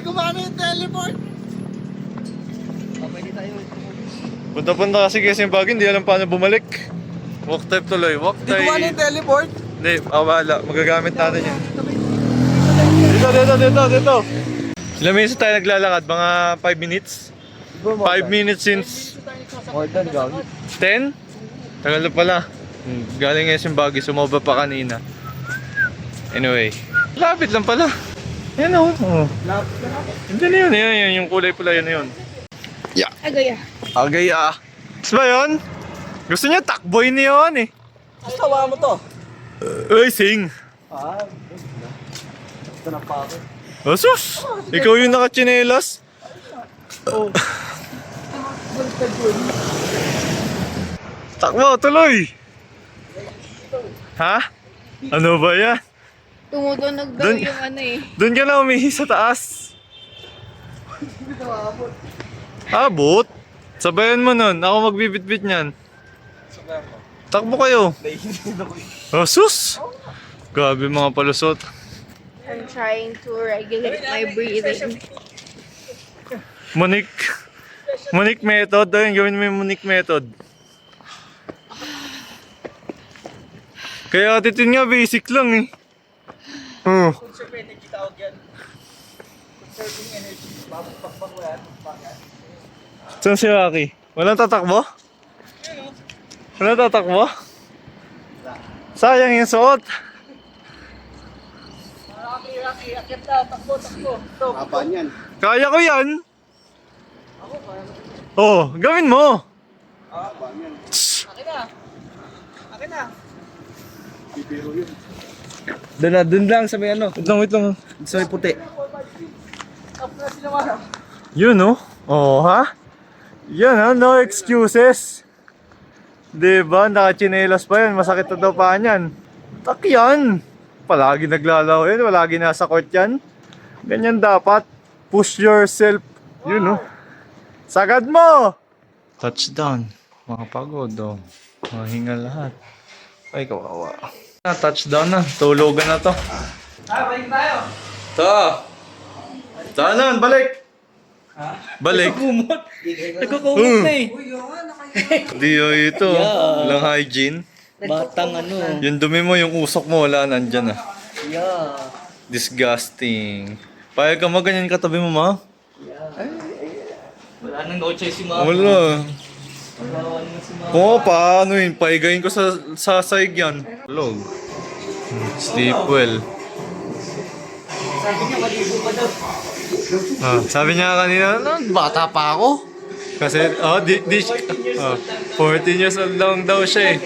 Punta kasi yung bagay, hindi alam paano bumalik. Walk type tuloy, walk type. Yung teleport? Hindi, wala. Magagamit natin yan. Dito. Ilang minutes tayo naglalakad? Mga 5 minutes? 5 minutes since More than gawin. 10? Tagal na pala. Galing SM Baguio, sumobra pa kanina. Anyway, lapit lang pala. Yan o. Oh. Hindi na yun, yan, yung kulay pula yun na yun. Agaya. Agaya. Gusto ba yun? Gusto niya takboy niya yun eh. Tawa mo to. Uy, sing. Ito na pa ako. Asus! Ikaw yung nakachinelas? Takbo, tuloy! Ha? Ano ba yan? Tumutunog daw Dun- yung ano eh. Doon ka na umihi sa taas. Abot? Sabayan mo nun. Ako magbibitbit niyan. Takbo kayo. Asus! Grabe mga palusot. I'm trying to regulate my breathing. Monique method. Ayun, gawin mo yung Monique method. Kaya atitin nga, basic lang eh. Oh. Conserve energy tawag yan. Conserving energy. Bakbak mo yan. Saan si Rocky? Walang tatakbo? Walang tatakbo? Sayang yung suot. Rocky, akit na. Takbo. Stop. Kapan yan. Kaya ko yan. Oh, gawin mo. Akin na. Doon lang sa may ano. Wait lang. Sa may puti. Stop na sila mga. Yun oh. Oh, ha? Yan ha, no excuses. Diba, nakachinelas pa yan. Masakit na daw pa yan. Tak yan. Palagi naglalaro yan. Palagi nasa court yan. Ganyan dapat. Push yourself. Yun oh. Sagad mo! Touchdown. Makapagod oh. Mahinga lahat. Ay, kawawa. Touchdown na. Tulugan na to. Balik tayo. Ta! Tanan, balik! Balik. Nagkukumot na eh. Di ito. Walang hygiene. Batang ano. Yung dumi mo, yung usok mo, wala, nandyan ah. Yeah. Disgusting. Payag ka mo, ganyan katabi mo, ma? Wala nang no choice si mama. Wala. Wala na si mama. Oo, paano yun? Paigayin ko sa saig yan. Log. Sleep well. Sabi niya, maligo pa daw. Sabi niya kanina, bata pa ako. Kasi, 14 years old lang daw siya eh.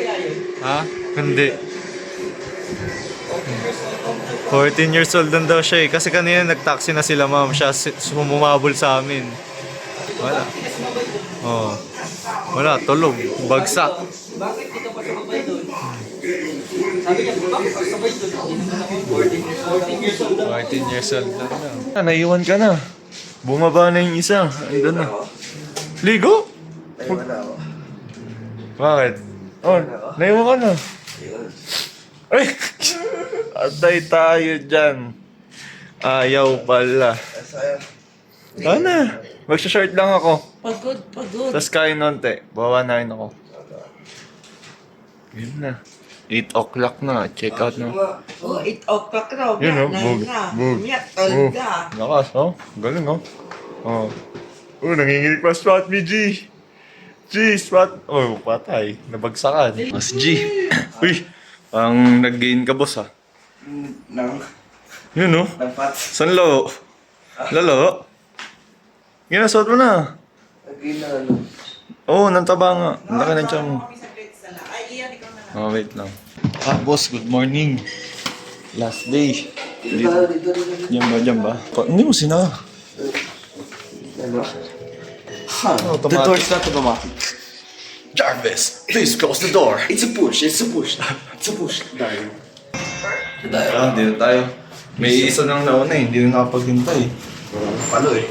Ha? Hindi. 14 years old lang daw siya eh. Kasi kanina nag-taxi na sila, ma'am. Siya sumumabol sa amin. Wala. Oh. Wala, tulog. Bagsak. Bakit dito pa sabay doon? Sabi niya, bakit pa sabay doon? Hindi naman ako 14 years old daw. 14 years old lang daw. Naiwan ka na. Bumaba na yung isa. Andun na. Ligo? Ay, wala ako. Bakit? Oh, naiwan ka na. Ay! Atay tayo dyan. Ayaw pala. Sayang. Sana. Magsha-short lang ako. Pagod. Tapos kain nonte. Bawa na rin ako. Yun na. 8 o'clock na. Check out na. Oh, 8 o'clock raw. Yun oh. Nine Bug. na. Bug. Umiyak Oh. talaga. Lakas oh. Galing oh. Oh. Oh, nanginginig pa spot me, G. G, spot. Oh, patay. Nabagsakan. Mas G. Uy. Ang nag-gain ka, boss ah. Nang Yun oh. dapat. San lalo? Lalo? Ginasot mo na. Lagi na ano. Oo, nantaba nga. Ang laki ng tiyan mo. Oh, wait lang. Ah, boss, good morning. Last day. Dito tayo, dito. Diyan ba? Hindi mo sina. Ano? Oh, The door is not automatic. Jarvis, please close the door. It's a push. It's a push. It's a push. Darling. Hindi na tayo. May isa nang nauna eh. Hindi na nakapaghintay. Palo eh.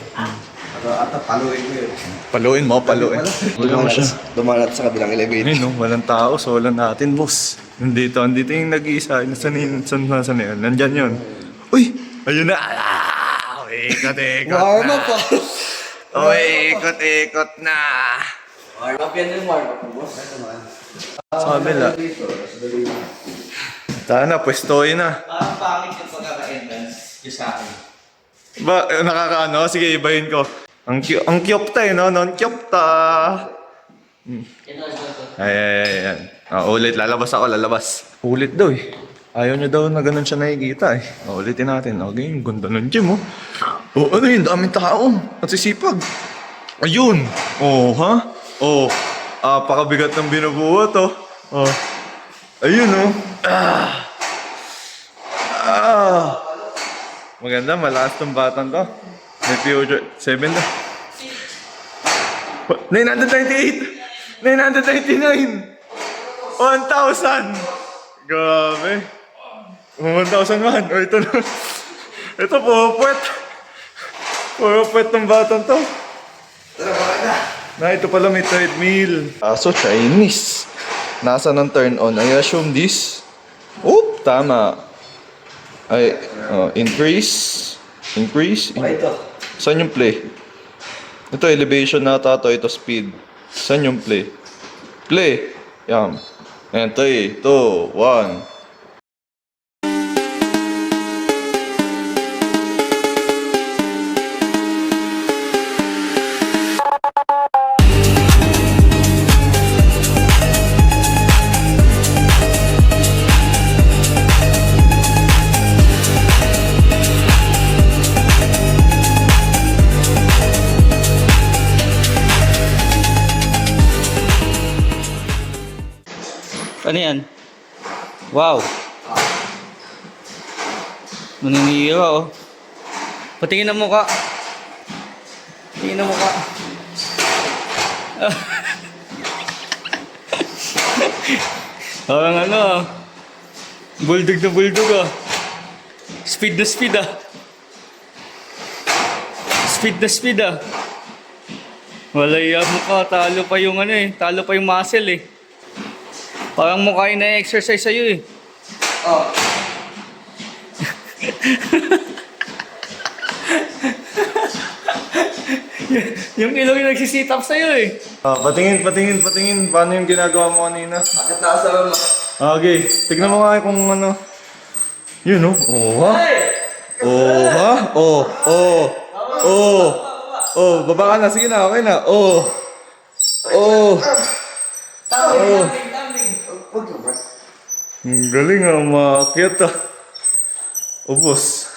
Ata paluin mo yun. Paluin mo, paluin. Wala mo siya. Dumanat sa kabilang elevator. Ayun no, walang tao. So wala natin, boss. Andito yung nag-iisa. Nasaan yun? Nandyan yun. Uy! Ayun na! Ah! Ikot-ikot Warm na. up pa. Uy, ikot-ikot na. Warm up yan yung warm up mo, boss. Sa kabila. Tayo na, pwestoy na. Parang pangit yung pagkaka-entrance yung sa akin. Ba, nakakaano? Sige, ibahin ko. Ang kyopta eh, no? Non-kyopta. Ito. Ay. Ulit. Lalabas ako, lalabas. Ulit daw eh. Ayaw niya daw na ganun siya nakikita eh. Ulitin natin. Okay, yung ganda ng gym oh. Oh, ano yun? Daming tao. At sisipag. Ayun. Oh, ha? Oh. Pakabigat ng binubuhat oh. Oh. Ayun oh. Maganda, malakas tong batang to. May future. 7 na. 998! 999! 1,000! Grabe. 1,001. O, ito na. Ito, pupuwet. Pupuwet ng batang to. Ito pala may treadmill. So, Chinese. Nasa ng turn on. I assume this. Oop, tama. Ay, increase. Increase. Saan yung play? Ito, elevation nata to. Ito, speed. Saan yung play? Play. Yan. And 3, 2, 1. Ano yan? Wow! Naninira oh. Patingin ang mukha. Tingin ang mukha. Parang ano ah. Bulldog na bulldog ah. Speed na speed ah. Speed na speed ah. Walay mukha. Talo pa yung ano eh. Talo pa yung muscle eh. Parang mukha yung na-exercise sa'yo eh. Oh. Yung ilong yung nagsisit up sa'yo eh. Patingin. Paano yung ginagawa mo kanina? Bakit nakasama mo? Okay, tignan mo nga kung ano. Yun oh. Oh ha? Oh ha? Oh, baba ka na. Sige na, okay na. Oh. Ang galing ah, umakyat ah. Ubus.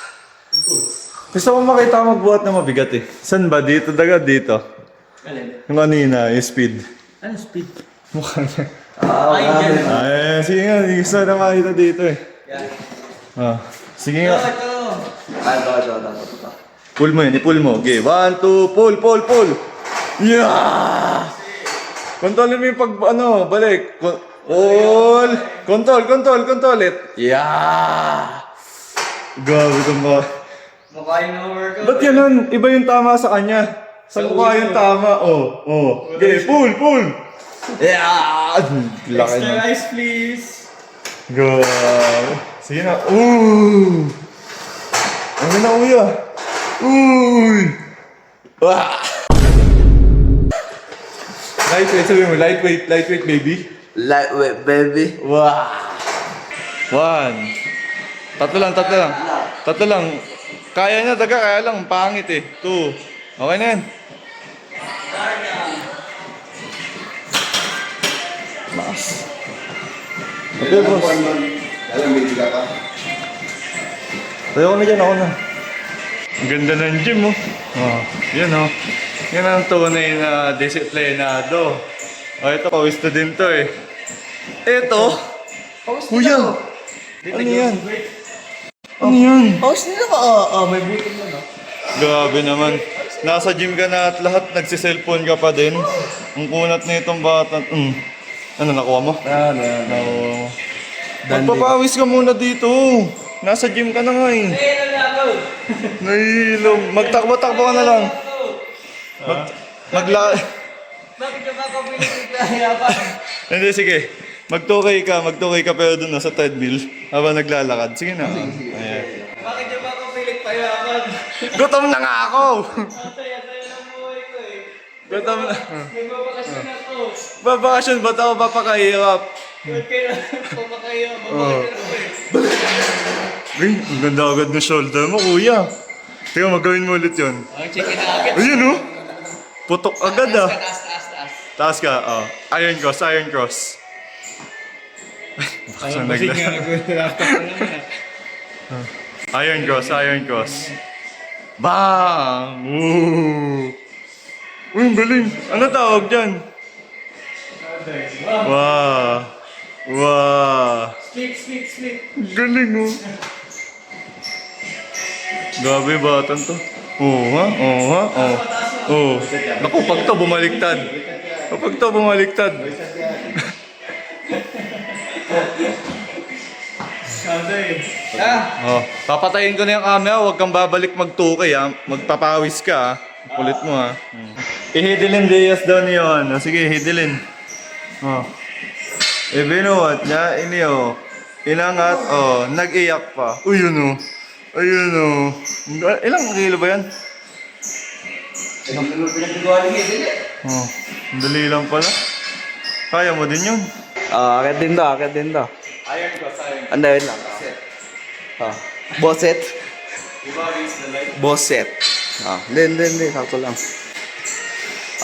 Gusto ko makita magbuhat na mabigat eh. Saan ba? Dito daga dito? Yung kanina, yung speed. Ano speed? Mukha niya. Ay, dyan. Ay, sige nga, gusto na makita dito eh. Sige nga. Pull mo yun, i-pull mo. Okay, 1, 2, pull! Yeah! Kontrolin mo yung pag, balik. Pull! Control it. Yeah! Grabe itong ba? Mukha yung na-workout. Ba't yan? Iba yung tama sa kanya. Sa mukha yung tama. Oh. Okay, pull! Yeah! Laki Extra na. rice please. Grabe. Sige na. Ooh! Ang ganda uya. Uy! Wah! Lightweight, sabi mo. Lightweight, baby. Lightweight, baby. Wow! 1. Tatlo lang. Kaya niya, kaya lang. Pangit eh. 2. Okay na yan. Mas. Okay, boss. Alam, may biga ka. Tayo ko na dyan, ako na. Ang ganda ng gym, oh. Yan, oh. Yan ang tunay na disiplinado. Ito, pawis na din to, eh. Ito. Kuya. Ano yan? Post nila ko. May butong na no? Grabe naman. Nasa gym ka na at lahat nagsiselfone ka pa din. Ang kunat na itong bata. Ano, nakuha mo? Nakuha mo. Magpapawis ka muna dito. Nasa gym ka na nga eh. Nahihilom. Magtakbo-takbo ka na lang. Bakit ka ba ako pinagkikaya? Hindi, sige. Magtukay ka pero dun sa treadmill habang naglalakad. Sige na. Ayan. Bakit ka ba ako pinagpayaman? Gutom na nga ako! Saya-saya ng buhay ko eh. Gutom na. May babakasyon ako. Babakasyon ba't ako papakahirap? Ba't kayo pumakayo? Babakasyon ako eh. Ay, ang ganda agad ng shoulder mo, kuya. Teka, magawin mo ulit yun. Ang chicken nugget. Ayun, oh. Putok agad, ah. Taas. Taas ka, oh. Iron cross. Ayaw kasi nga nag-laptop na naman. Iron cross, iron cross. Bang! Woo! Uy, ang galing. Ano tawag dyan? Wow! Wow! Split. Galing oh. Grabe batan to. Oo ha? Oo ha? Oo. Oo. Naku, pag to bumaliktad. Kapag to bumaliktad. Oh, papatayin ko na yung camera. Huwag kang babalik mag-2K ha. Magpapawis ka ha. Kulit mo ha. Ihidilin Diaz daw niyo ano. Sige, hidilin. Oh. Ibinuot niya, iniyo. Inangat, oh, nag-iyak pa. Uy, yun oh. Ayun oh. Ilang kilo ba yan? Ilang kilo pinagagawa ni Gizin eh. Oh, ang dali lang pala. Kaya mo din yun. Akit din to. Iron ko, sayang. Ano yun lang? Bosset. Bosset. Hindi. Sakto lang.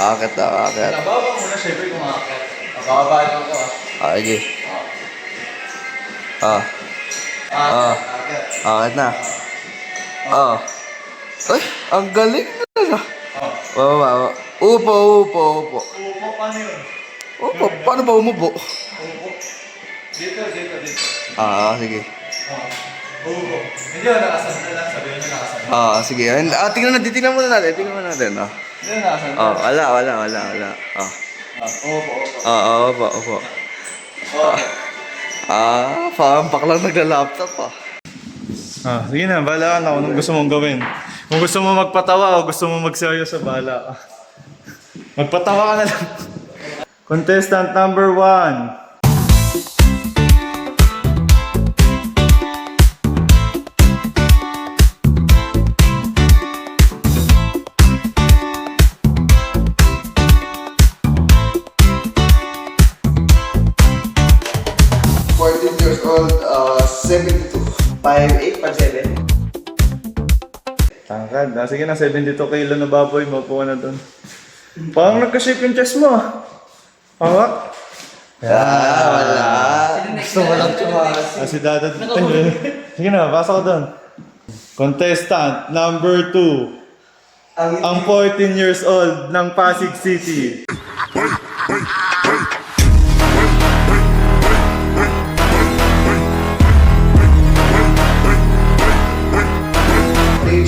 Akit. Nababa mo na syempre kung akit. Nababa lang ako Sige. Akit na. Ay, ang galing na. Upo. Upo, paano yun? Upo, paano ba umupo? Upo. Dito. Sige. Upo. Hindi ako nakasanda lang. Sabihin nyo nakasanda. Sige. Tingnan muna natin. Hindi nakasanda. Wala. Upo. Opo. Parang baklang nagla-laptop Sige na, bahala ka na kung anong gusto mong gawin. Kung gusto mo magpatawa o gusto mo magseryoso, bahala ka. Magpatawa ka na lang. Contestant number 1. Years old, 72. 5'8", 5'7". Tangkad. Sige na, 72 kilo na baboy. Maupo ka na dun. Parang nagka-shape yung chest mo Hawak. Wala. Gusto mo lang tumakas. Si Dada. Sige na, pasok ka dun. Contestant number 2. Ang 14 years old ng Pasig City.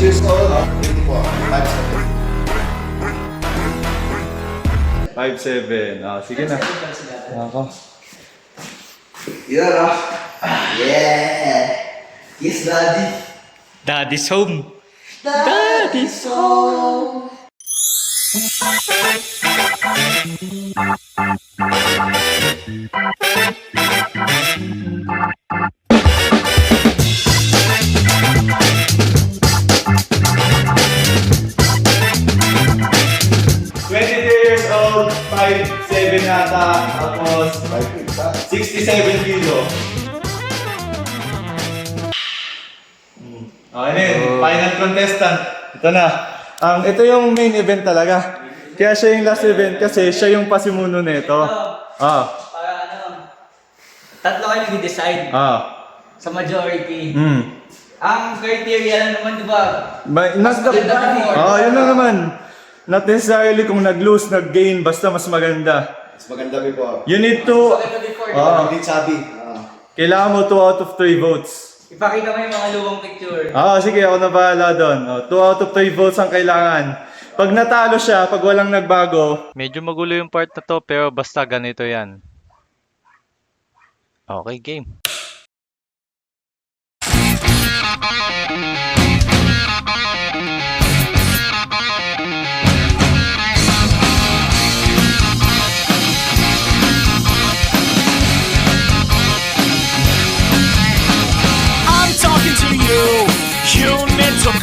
Years old, 24. 5'7". Sige na. Ako. Yeah. Yes, Daddy. Daddy's home. Daddy's home. Years old, 5'7" nata, tapos 67 kilo. Ano yun? Final contestant. Ito na. Ito yung main event talaga. Kaya siya yung last event kasi siya yung pasimuno nito. Para tatlo kayo nag-decide sa majority. Ang criteria lang naman, di ba? Yun lang naman. Not necessarily kung nag-lose, nag-gain, basta mas maganda. Mas maganda before. You need to... Hindi sabi. Kailangan mo 2 out of 3 votes. Ipakita mo yung mga luwang picture. Sige, ako na bahala doon. 2 out of 3 votes ang kailangan. Pag natalo siya, pag walang nagbago... Medyo magulo yung part na to, pero basta ganito yan. Okay, game.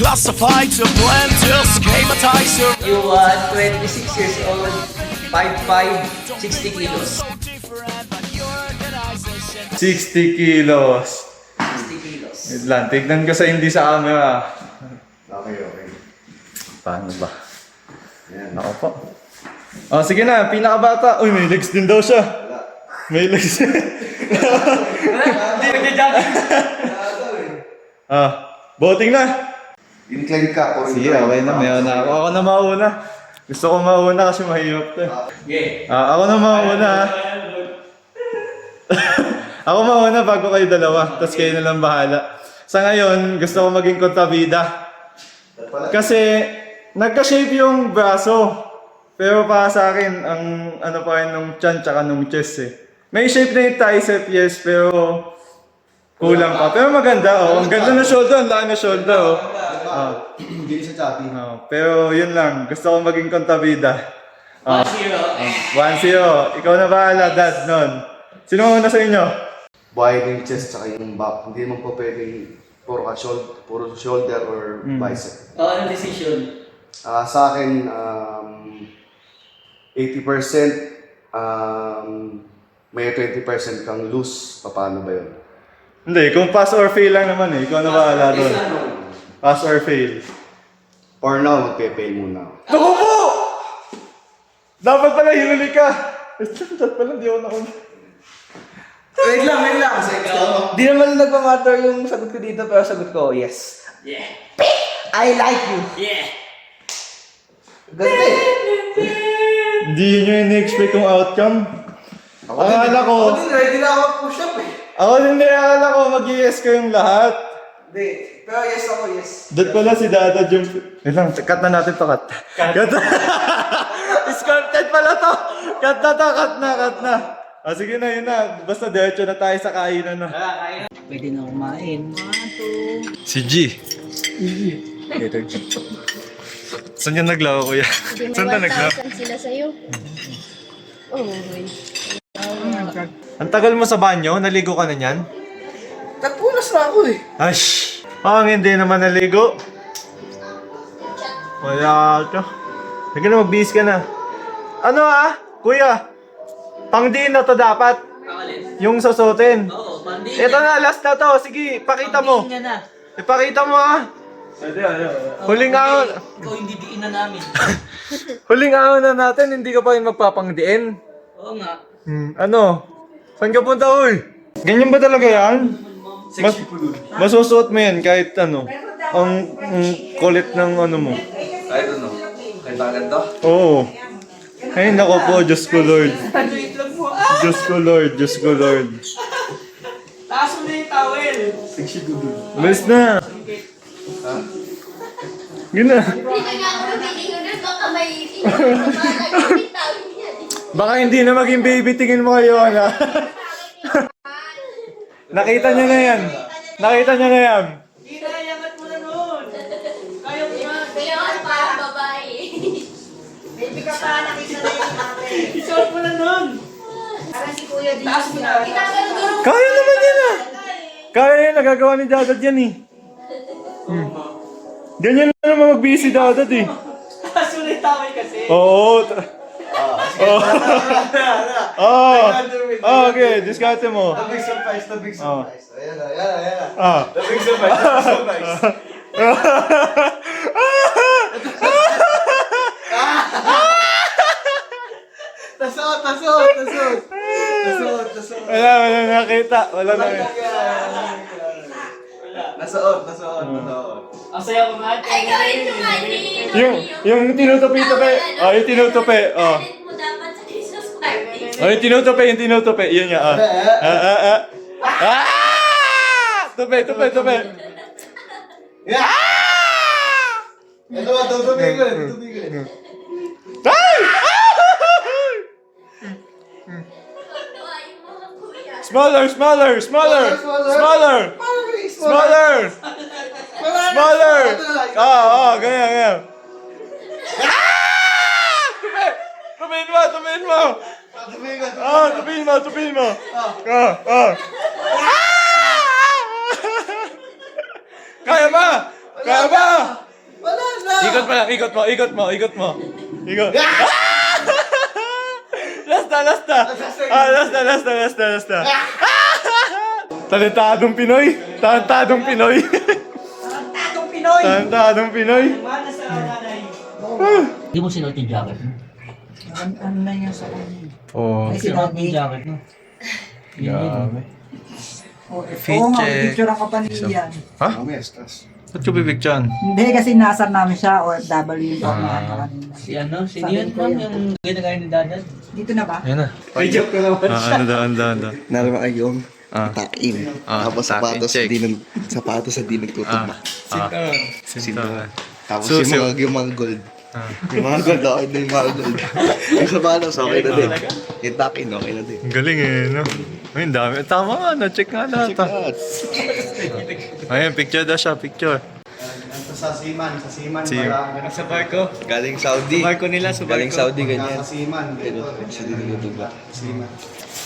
Classified to blend to schematize to You are 26 years old, 5'5", 60 kilos. 60 kilos. 60 kilos. Wait lang, tignan ko sa hindi sa camera. Okay. Paano ba? Yan. Ako po. Sige na, pinakabata. Uy, may legs din daw siya. May legs. nagja-jogging. Voting na. Incline ka. Or Sige, okay na. Mayaw na ako. Ako na mauna. Gusto ko mauna kasi mahirap to. Ako na mauna. Ako mauna bago kayo dalawa. Tapos kayo na lang bahala. Sa ngayon, gusto ko maging kontabida. Kasi nagka-shape yung braso. Pero para sa akin, ang ano pa rin nung chan tsaka nung chest eh. May shape na yung tricep, yes, pero kulang pa. Pero maganda, oh. Ang ganda ng shoulder, ang laki ng shoulder, oh. Hindi siya choppy. Pero yun lang, gusto ko maging kontabida. 1-0. 1-0. Ikaw na bahala, dad, nun. Sino muna sa inyo? Wide yung chest tsaka yung back. Hindi naman po pwedeng puro shoulder or bicep. Ano decision? Sa akin, 80%, may 20% kang loose. Paano ba yun? Hindi, kung pass or fail lang naman eh. Ikaw na bahala doon. Pass or fail. For now, magpe-fail muna. Naku po! Dapat pala hinuli ka! Dapat pala, di ako nakuna. Wait lang. Di naman nagmamatter yung sagot ko dito, pero sagot ko, yes. Yeah. I like you. Yeah. Ganda eh. Hindi yun yung in-expect kong outcome. Akala ko, Ako din, ready na ako push up eh. akala ko mag-yes ko yung lahat. Hindi, pero yes ako, yes. Doon pala si Dada yung... Wait lang, cut na natin to, cut. Cut na. Scripted pala to. Cut na to, cut na. Sige na, yun na. Basta diretso na tayo sa kainan na. Pwede na kumain. Si G. Saan yan naglaw, kuya? Saan na naglaw? Sila sa'yo. Ang tagal mo sa banyo? Naligo ka na niyan? Nagpunas na ako eh. Ash! Parang hindi naman naligo. Wala ka. Sige na, magbihis ka na. Ano kuya? Pang-diin na to dapat. Yung susutin. Oo, pandi. Ito na, last na to. Sige, pakita mo. Ipakita mo Huling ahon. Ikaw hindi diin na namin. Huling ahon na natin, hindi ka pa rin magpapangdiin. Oo nga. Ano? Saan ka punta, uy? Ganyan ba talaga yan? Masusuot mo yan kahit ano. Ang kulit ng ano mo. I don't know. Kaya bagad to? Oo. Ay, nako po, Diyos ko Lord. Diyos ko Lord, Diyos ko Lord. Taas mo na yung towel. Malis na. Gina. Hindi nga ako nabilingon na baka may tawin yan. Baka hindi na maging baby, tingin mo kayo, Nakita niya na yan. Nakita niya na yan. Hindi na, iangat mo na nun. Kaya mo yan. Kaya ako parang babae. Baby ka pa, nakita na yung ate. Isuot mo na nun. Parang si Kuya din. Taas mo na. Kaya naman yan Kaya yan, nagagawa ni Dadad yan Ganyan na naman mag-busy Dadad Taas mo na yung towel kasi. Oo. Okay, diskarte mo. The big surprise. Ayan na. The big surprise. Tasot. Wala nakita. Wala nakita. Nasuot. Ang saya ko nga. Ay, gawin ko nga Yung tinutupi-tupi. Yung tinutupi. Talent mo dapat sa Christmas party. Yung tinutupi. Yun nga. Tupi. Ito ba? Tutubigan. Ay! Tuwain mo ang kuya. Smaller! Ganyan. Tupiin mo! Tupiin mo! Kaya ba? Wala na. Ikot mo. Last na. Talentadong Pinoy. Tarantadong Pinoy. Mana sa nanay. Hindi mo sinuot yung jacket mo. Ano na yan sa kanya? Oh, Ay, si Daddy. Yung jacket mo. grabe. Oo nga, picture ka pa niyan. Ha? Mamaya, stress. Ba't ko bibigyan? Hindi, kasi nasa namin siya, OFW yung na ano kanina. Si ano? Sino yun, ma'am? Yung ginagaya ni Dadan? Dito na ba? Ayan na. Joke ka naman. Ano. Naroon kayong Ah. takin. Ah, Tapos takin, check. sapatos na di nagtutugma. Sinta. Tapos Susi. yung mga gold. Yung mga gold, okay na yung mga gold. Yung sapatos, okay na din. Yung takin, okay na din. Ang galing eh, no? Ay, ang dami. Tama nga, na-check nga lahat. Ayan, picture daw siya, picture. Sa Seaman, Sim. Sa barko. Galing Saudi. Barko nila, sa barko. Galing Saudi, ganyan. Sa Seaman. Siya din nagtutugma.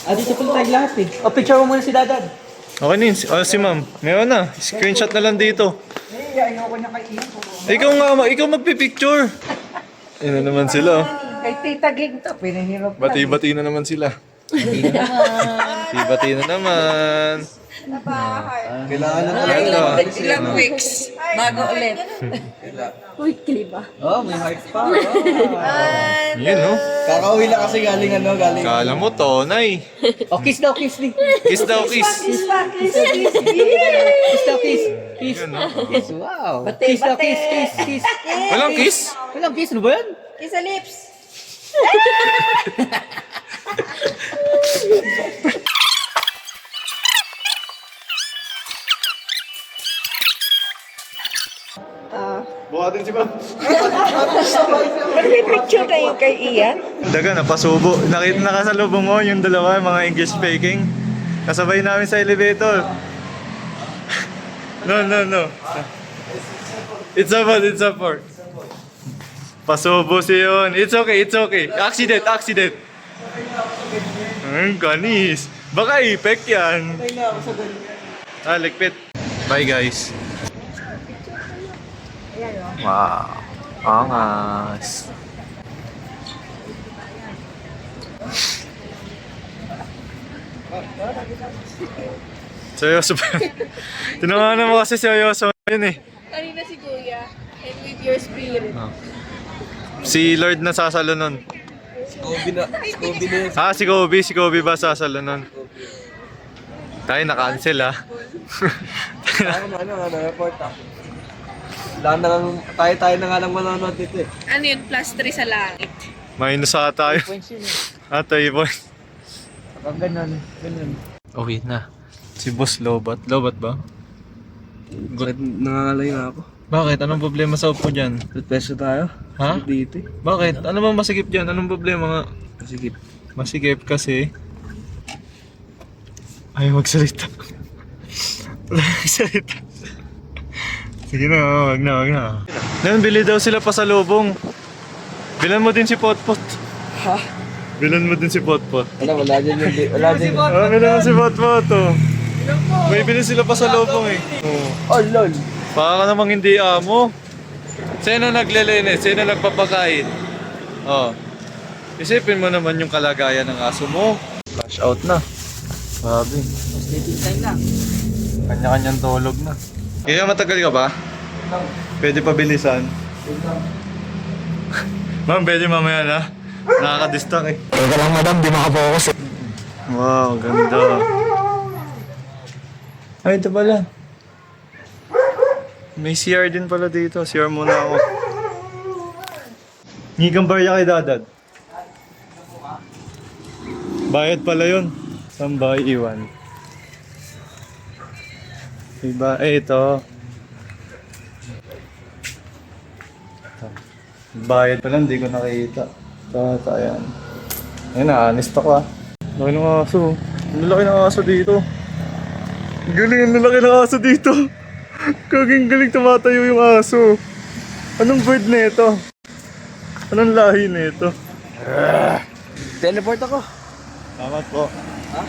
Dito pala tayo lahat eh. O, picture mo muna si Dadan. Okay nin, si ma'am. Meron na. Screenshot na lang dito. Ayoko na kay Ian. Ikaw nga, ikaw magpipicture. Ano naman sila? Kay Tita Ging to, pinahirap ka. Bati-bati na naman sila. Bati-bati na naman. Kailangan na Ilang weeks bago ulit. Weekly ba? Oh, may heart pa. Yun, no? Kakauwi lang kasi galing galing. Kala mo, tonay. O, kiss daw, kiss. Kiss daw, kiss. Kiss daw, kiss. Kiss. Yun, no? Kiss, wow. Kiss daw, kiss. Walang kiss? Walang kiss, ano ba yan? Kiss sa lips. Buhatin si Ma'am. Picture kayo kay Ian. Daga, napasubo. Nakasalubong mo yung dalawa, mga English speaking. Kasabay namin sa elevator. No. It's a port. Pasubo siya yun. It's okay. Accident. Ganis. Baka effect yan. Ligpit. Bye guys. Wow. Angas. Seryoso ba yun? Tinawanan mo kasi seryoso yun eh. Kanina si Kuya. And with your spirit. Si Lord na sasalo nun. Scooby na yun. Si Kobe ba sasalo nun? Tayo na-cancel ah. Report tayo na nga lang manonood dito eh. Ano yun? +3 sa langit. Minus sa tayo. Atay boy. Pag ganun. Uwi na. Si Boss Lobat. Lobat ba? Bakit nangangalay na ako? Bakit? Anong problema sa upo dyan? Peso tayo? Ha? Dito eh. Bakit? Ano bang masikip dyan? Anong problema nga? Sige. Masikip kasi... Ayaw magsalita. Wala magsalita. Sige na, wag na. Nan, bili daw sila pa sa lubong. Bilan mo din si Potpot. Ha? Bilan mo din si Potpot. Wala din yung... Wala din. Bilan mo si Potpot, oh. May bili sila pa sa lubong eh. Oh, lol. Baka ka namang hindi amo. Sino naglilinis? Sino nagpapakain? Oh. Isipin mo naman yung kalagayan ng aso mo. Flash out na. Sabi. Sleeping time lang. Kanya-kanyang tulog na. Kaya matagal ka ba? Pwede pa bilisan. Ma'am, pwede mamaya na. Nakaka-distract eh. Teka lang madam, di makapokus eh. Wow, ganda. Ay, ito pala. May CR din pala dito. CR muna ako. Ngigang barya kay Dadad. Bayad pala yun. Saan ba iwan? Diba? Ito. Bayad pala, hindi ko nakita. Ito, ayan. Ayun na, honest ako ah. Laki ng aso. Ang laki ng aso dito. Galing, ang laki ng aso dito. Galing tumatayo yung aso. Anong bird na ito? Anong lahi na ito? Teleport ako. Salamat po. Ha?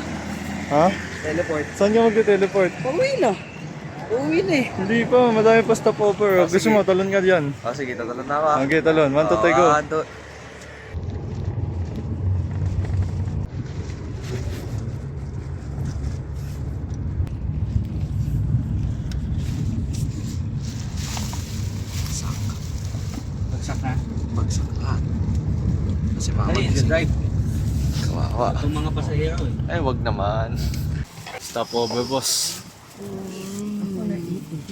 Ha? Teleport. Saan ka mag-teleport? Pauwi na. Uuwi na eh. Hindi pa, madami pa stopover. Gusto mo, talon ka dyan. Sige, tatalon na ako. Okay, talon. 1, 2, 3, go. Bagsak lahat. Kasi mama Drive. kawawa. Itong mga pasahero eh. Ay, wag naman. Stopover, boss.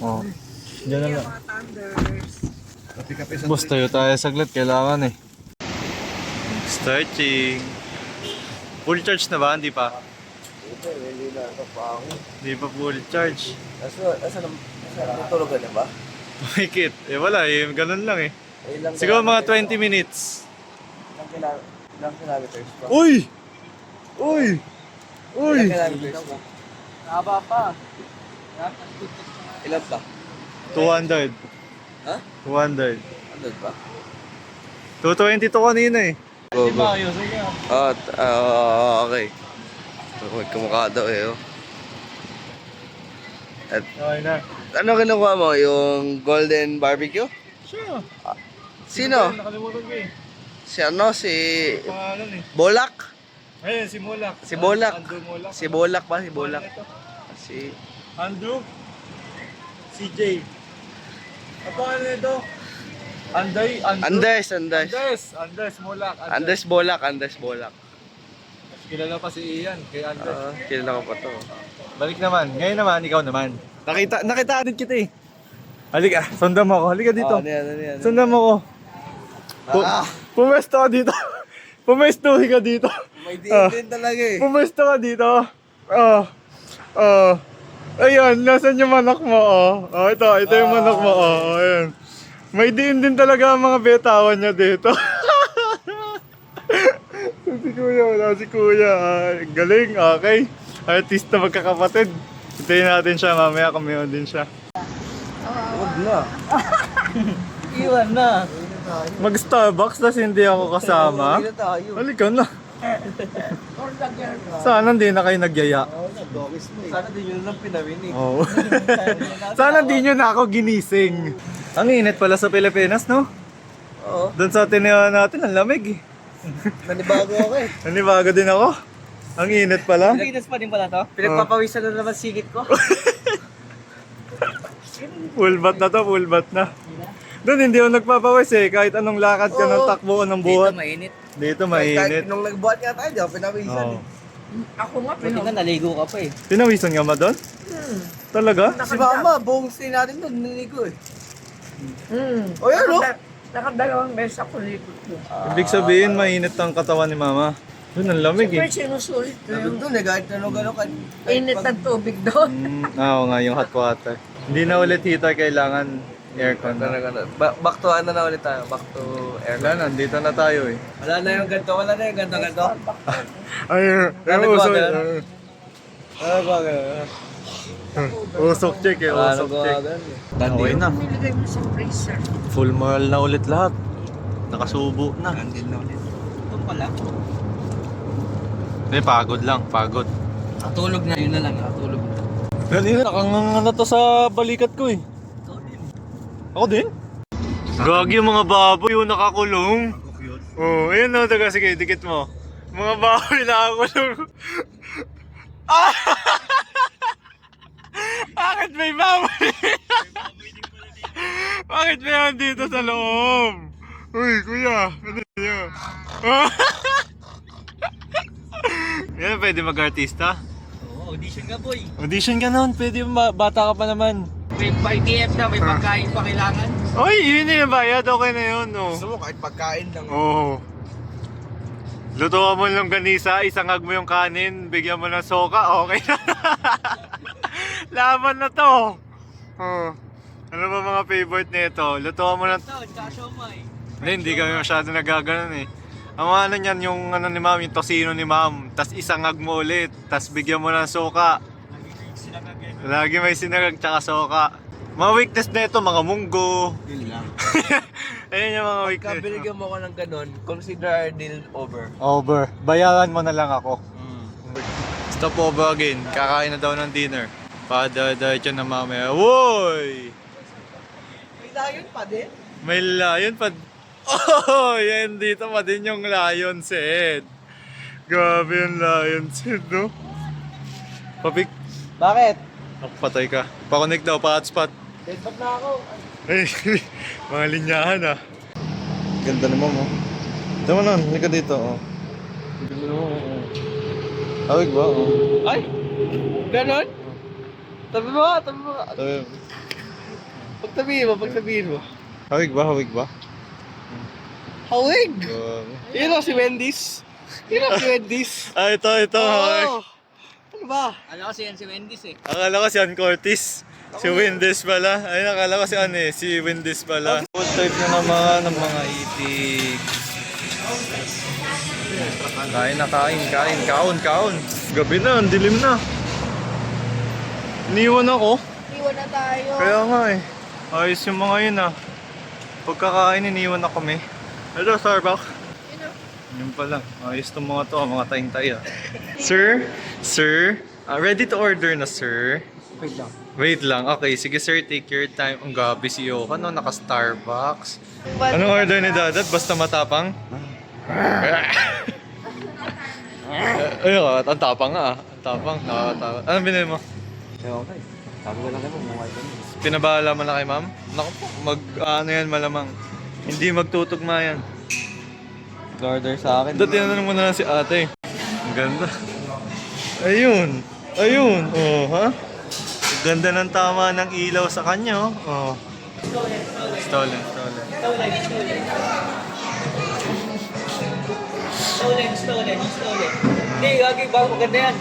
Oh. Diyan na lang. Boss, tayo saglit. Kailangan eh. Starting. Full charge na ba? Hindi pa? Hindi na. Hindi pa full charge. Asa natulog ka na ba? Mahigit. Eh wala eh. Ganun lang eh. Ilang Siguro mga 20 minutes. Ilang kilometers pa? Uy! Uy! Uy! Ilang kilometers pa? Haba pa. Ilan pa? 200. Ha? 200. Ano ba? 220 to kanina eh. Go, go. Okay. Magkamukha daw eh. Oh. At Okay na. ano kinukuha mo? Yung golden barbecue? Sure. Sino? Nakalimutan ko eh. Si ano? Si Pangalan eh. Bolak? Ayun, si Molak. Si Bolak. Andrew Molak. Si Bolak ba? Si Bolak. Si... Andrew? CJ. Ang pangalan nito? Anday? Andes. Andes Molak. Andes Bolak. Andes Bolak. Kilala pa si Ian kay Andes. Kilala ko pa to. Balik naman. Ngayon naman, ikaw naman. Nakita din kita eh. Halika, sundan mo ako. Halika dito. Ano yan? Sundan mo ako. Pumesto ka dito. Pumestuhin ka dito. May din talaga eh. Pumesto ka dito. Ayan, nasan yung manok mo? Ito yung manok mo. Ayan. May diin din talaga ang mga betawan niya dito. Si Kuya, wala si Kuya. Galing, okay. Artista magkakapatid. Hintayin natin siya, mamaya kung meron din siya. Huwag na. Iwan na. Mag-Starbucks tas hindi ako kasama. Hindi na tayo. Halika na. Sana hindi na kayo nagyaya. Sana din yun lang pinawinig. Oo. Sana di nyo na ako ginising. Ang init pala sa Pilipinas, no? Oo. Doon sa tiniwan natin, ang lamig eh. Nanibago ako eh. Nanibago din ako. Ang init pala. Pinas pa din pala to? Pinagpapawisan na naman sigit ko. Full bat na to, full bat na. Doon hindi ako nagpapawis eh. Kahit anong lakad ka ng takbo o ng buhat. Dito mainit. Dito Kahit mainit. nung nagbuhat nga tayo, di ako pinawisan Oo. eh. Ako nga, pwede ka naligo ka pa eh. Pinawisan nga ba doon? Talaga? Si Mama, buong stay natin doon, niligo eh. O yan o. Nakadalawang beses ako likod ko. Ibig sabihin, mainit ang katawan ni Mama. Doon ang lamig eh. Sinusulit ko Sabi yung doon eh, kahit gano'n init ng tubig doon. Oo nga, yung hot water. Hindi na ulit heater, kailangan aircon na. Back to ano na ulit tayo, back to air. Wala, nandito na tayo eh. Wala na yung ganito. Ay, Ano usok. ba, ganun? Ano ba Usok check eh, usok check. Okay na. Nilagay mo sa freezer. Full moral na ulit lahat. Nakasubo na. Ito pala. Hindi, pagod lang, pagod. Natulog na, yun na lang, natulog na. Ganina, nakanganga na to sa balikat ko eh. Ako din? Gagi yung mga baboy yung nakakulong. Oh, ayun na, taga, sige, dikit mo. Mga baboy nakakulong. Ah! Bakit may baboy? Bakit may dito sa loob? Uy, kuya, ano yun? Yan, pwede mag-artista? Oo, audition ka boy. Audition ka noon, pwede bata ka pa naman. May PDF na, may pagkain pa kailangan. Oy, yun na yung bayad, okay na yun, no? Gusto mo kahit pagkain lang. Oo. Lutuan mo ng ganisa, isangag mo yung kanin, bigyan mo ng soka, okay na. Laban na to. Oh. Ano ba mga favorite nito? Lutuan mo ng... Hindi kami masyado nagaganon eh. Ang ano niyan, yung ano ni ma'am, yung tosino ni ma'am, tas isangag mo ulit, tas bigyan mo ng soka. Lagi may sinagag tsaka soka. Mga weakness na ito, mga munggo. Deal lang. Ayun yung mga weakness. Pagka binigyan mo ko ng ganun, consider our deal over. Over. Bayaran mo na lang ako. Stop over again. Kakain na daw ng dinner. Pada-diretso na mamaya. Woy! May layon pa din? May lion pa. Oh! Yan dito pa din yung lion's head. Grabe yung lion's head, no? Papik. Bakit? Patay ka. Pa-connect daw, pa-hotspot. Deadbat na ako. Ay, mga linyahan ah. Ganda naman mo. Tama nun, halika dito oh. Ganda naman oh. Hawig ba? Oh. Ay! Ganon? Tabi mo, tabi mo. Tabi. Pagtabihin mo. Hawig ba? Hawig ba? Hawig! Grabe. Yun ang si Wendy's. Yun ang si Wendy's. Ah, ito. Hawig. Oo! Ano ba? Alam ko si Wendy's eh. Akala ko si Ann Curtis. Si Wendy's pala. Ay, akala ko si ano eh. Si Wendy's pala. Full type na naman ng mga itik. Kain. Gabi na, ang dilim na. Iniwan ako. Iwan na tayo. Kaya nga eh. Ayos yung mga yun ah. Pagkakain, iniwan na kami. Ito, Starbucks. Yun pala. Ayos itong mga to, mga tayong-tay ah. Sir? Ready to order na, sir? Wait lang. Okay, sige sir, take your time. Ang gabi si Yohan, no? Naka-Starbucks. Anong order ni Dadat? Basta matapang? Ayun, ang tapang nga ah. Ang tapang, nakakatapang. Anong binili mo? Okay. Sabi ko lang kayo, mukha ito. Pinabahala mo na kay ma'am? Naku po, ano yan malamang. Hindi magtutugma yan. Order sa akin. Dati tinanong mo na lang si ate. Ang ganda. Ayun. Oh, ha? Ganda ng tama ng ilaw sa kanya, oh. Stolen. Hindi, gagawin ba? Maganda yan.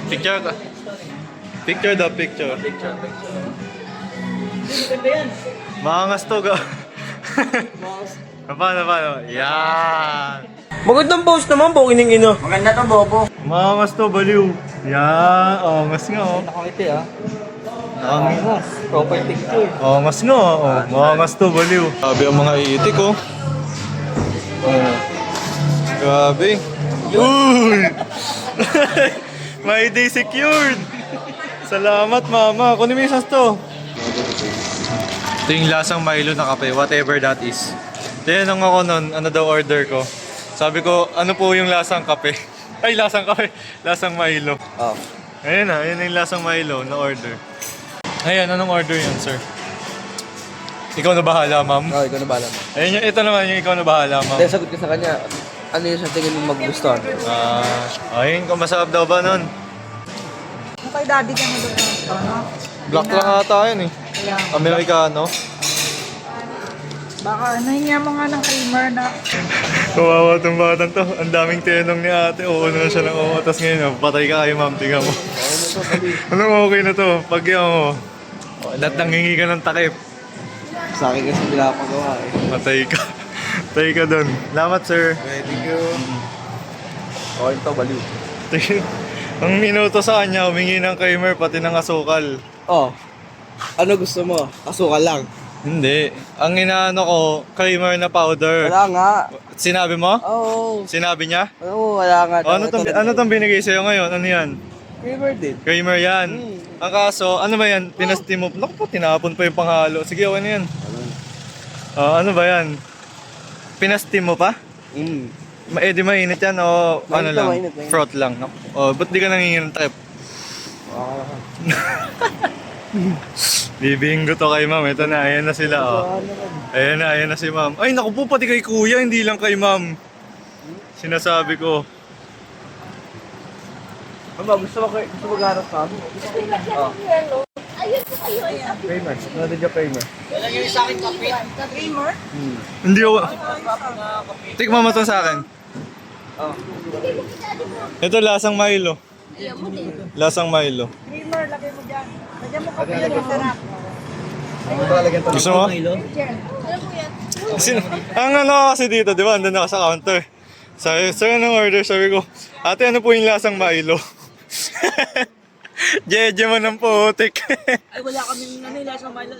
Picture ka. Picture. Hindi, maganda yan. Maangas to ga. Paano? Yan. Magandang post naman, Bokining Ino. Maganda to, Bobo. Maangas to, baliw. Yan. Angas nga, oh. Nakangiti ah. Angas. Profile picture. Angas nga, oh. Maangas to, baliw. Grabe ang mga itik, oh. Grabe. Uy! My day secured! Salamat, mama. Kunin mo yung sas to. Ito yung lasang Milo na kape, whatever that is. Tinanong ako nun, ano daw order ko. Sabi ko, ano po yung lasang kape? Ay, lasang kape. Lasang Milo. Oh. Ayun na, yun yung lasang Milo na order. Ayan, anong order yun, sir? Ikaw na bahala, ma'am. Oh, ikaw na bahala mo. Ayun yung, ito naman yung ikaw na bahala, ma'am. Dahil sagot ka sa kanya, ano yung sa tingin mo magustuhan? Ayun, kung masarap daw ba nun? Kay daddy ka na doon. Black lang ata yun eh. Amerikano. Baka nahinga mo nga ng creamer na. Kawawa tong batang to. Ang daming tinong ni ate. Oo na siya ng oo. Tapos ngayon, patay ka kayo, ma'am. Tingnan mo. Anong okay na to? Pag yan mo, nangingi ka ng takip. Sa akin kasi hindi ako magawa eh. Patay ka. Patay ka dun. Salamat, sir. Thank you. Okay to, baliw. Ang minuto sa kanya, humingi ng creamer pati ng asukal. Oh, ano gusto mo? Asukal lang. Hindi. Ang inaano ko, creamer na powder. Wala nga. Sinabi mo? Oo. Sinabi niya? Oo, wala nga. O, ano tong binigay sa'yo ngayon? Ano yan? Creamer din. Creamer yan. Ang kaso, ano ba yan? Pinastim mo. Naku po, tinapon pa yung panghalo. Sige, okay na yan. Ano ba yan? Pinastim mo pa? Di mainit yan o ano lang? Mainit. Froth lang. O, ba't di ka nangingin ng trip? Bibinggo to kay ma'am. Ito na, ayan na sila. Oh. Ayan na si ma'am. Ay, naku po, pati kay kuya, hindi lang kay ma'am. Sinasabi ko. Mama, gusto mo garap ka? Oh. Creamer. Ano din yung creamer? Creamer? Hindi ako. Tikman mo to sa akin. Ito, lasang Milo. Lasang Milo. Creamer, lagay mo dyan. Lagyan mo kape yung masarap. Gusto mo? Ang ano kasi dito, di ba? Andun ako sa counter. Sabi, sir, anong order? Sabi ko, ate, ano po yung lasang Milo? Jeje mo ng putik. Ay, wala kaming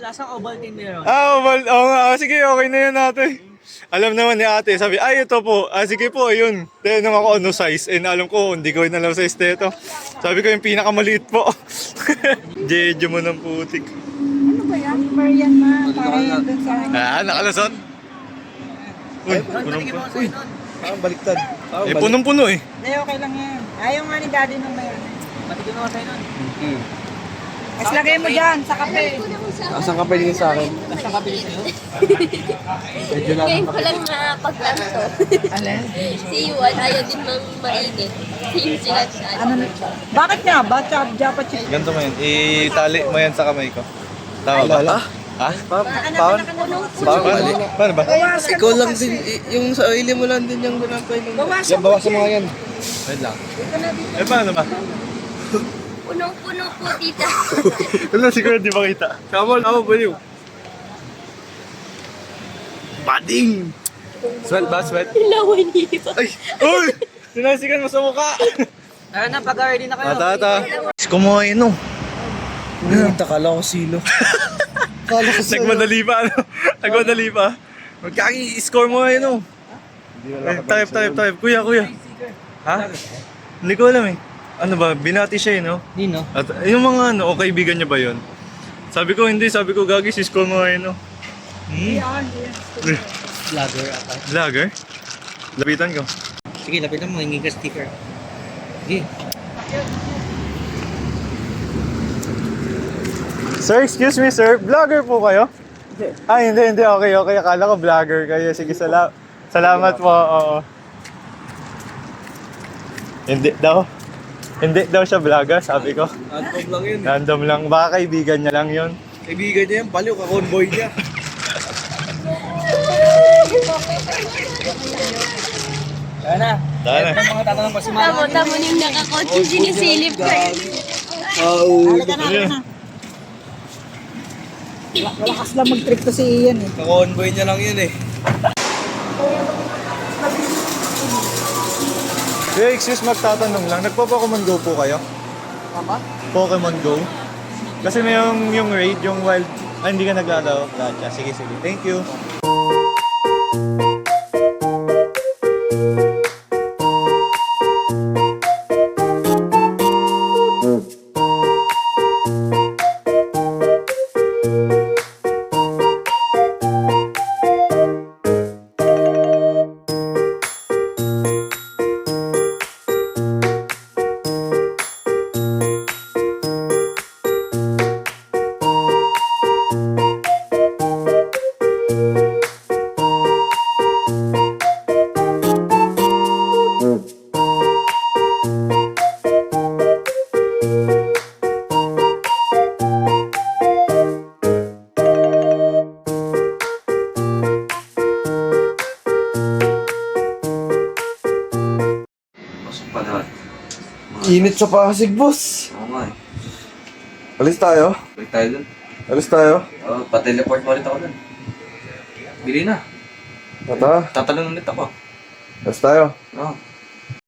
lasang Ovaltine meron. Oo nga. Sige, okay na yun ate. Alam naman ni ate, sabi, ay ito po. Sige po, yun. Tinanong ako ano size. Alam ko, hindi ko alam size nito. Sabi ko yung pinakamaliit po. Jeje mo ng putik. Ano ba yan? Marian na. Parang doon sa akin. Nakalasot? Uy, punong-puno. Uy, Parang baliktad. punong-puno eh. Hindi, okay lang yan. Ayaw nga ni daddy nung mayroon. Matigil naman sa'yo nun. Mas lagay mo dyan sa kape. Asan ka pwede sa akin? Ngayon ko lang nakapagtanto. Si Yuan, ayaw din mang mainit. Yung sinasyan. Ano, bakit nga ba? Japa chip. Ganito mo yan. Itali mo yan sa kamay ko. Tama ba? Ha? Paon? Paano ba? Ikaw lang din, yung sa oily mo lang din yung ginapay mo. Yan, bawasan mo nga yan. Wait lang. Eh, paano ba? Punong-puno po, tita. Wala, siguro di makita. Come on, ako baliw. Bading! Sweat ba? Sweat? Lawan niyo. Ay! Uy! Sinasikan mo sa mukha! Tara na, pag-ready na kayo. Ata. Kumuha no. Nakita, kala ko silo. Kala ko silo. Nagmadali pa, ano? Nagmadali pa. Magkaki-score mo no. Type. Kuya. Ha? Hindi ko alam eh. Ano ba, binati siya eh, no? Nino? At yung mga ano, o kaibigan niya ba yun? Sabi ko, hindi. Sabi ko, Gagi, score mo no? Vlogger ata. Vlogger? Lapitan ko. Sige, lapitan mo, hingi ka sticker. Sige. Sir, excuse me sir, vlogger po kayo? Hindi. Okay. Akala ko vlogger kayo. Sige, salamat po. Oo. Hindi daw siya vlogger, sabi ko. Random lang yun. Random lang. Baka kaibigan niya lang yun. Kaibigan niya yan, baliw ka, convoy niya. Tara na. Tamo yung nakakotse, sinisilip ka. Halika na. Lakas lang mag-trip to si Ian eh. Ka-convoy niya lang yun eh. Hey, excuse, magtatanong lang. Nagpa-Pokemon Go po kayo? Tama? Pokemon Go? Kasi may yung raid, yung wild... hindi ka naglalaro. Gotcha. Sige. Thank you. Pasok pa lahat. Init sa Pasig, boss. Oo nga eh. Alis tayo? Balik tayo dun. Alis tayo? Oo, pa-teleport mo ulit ako dun. Bili na. Tata, Tatalon ulit ako. alis tayo. Oo.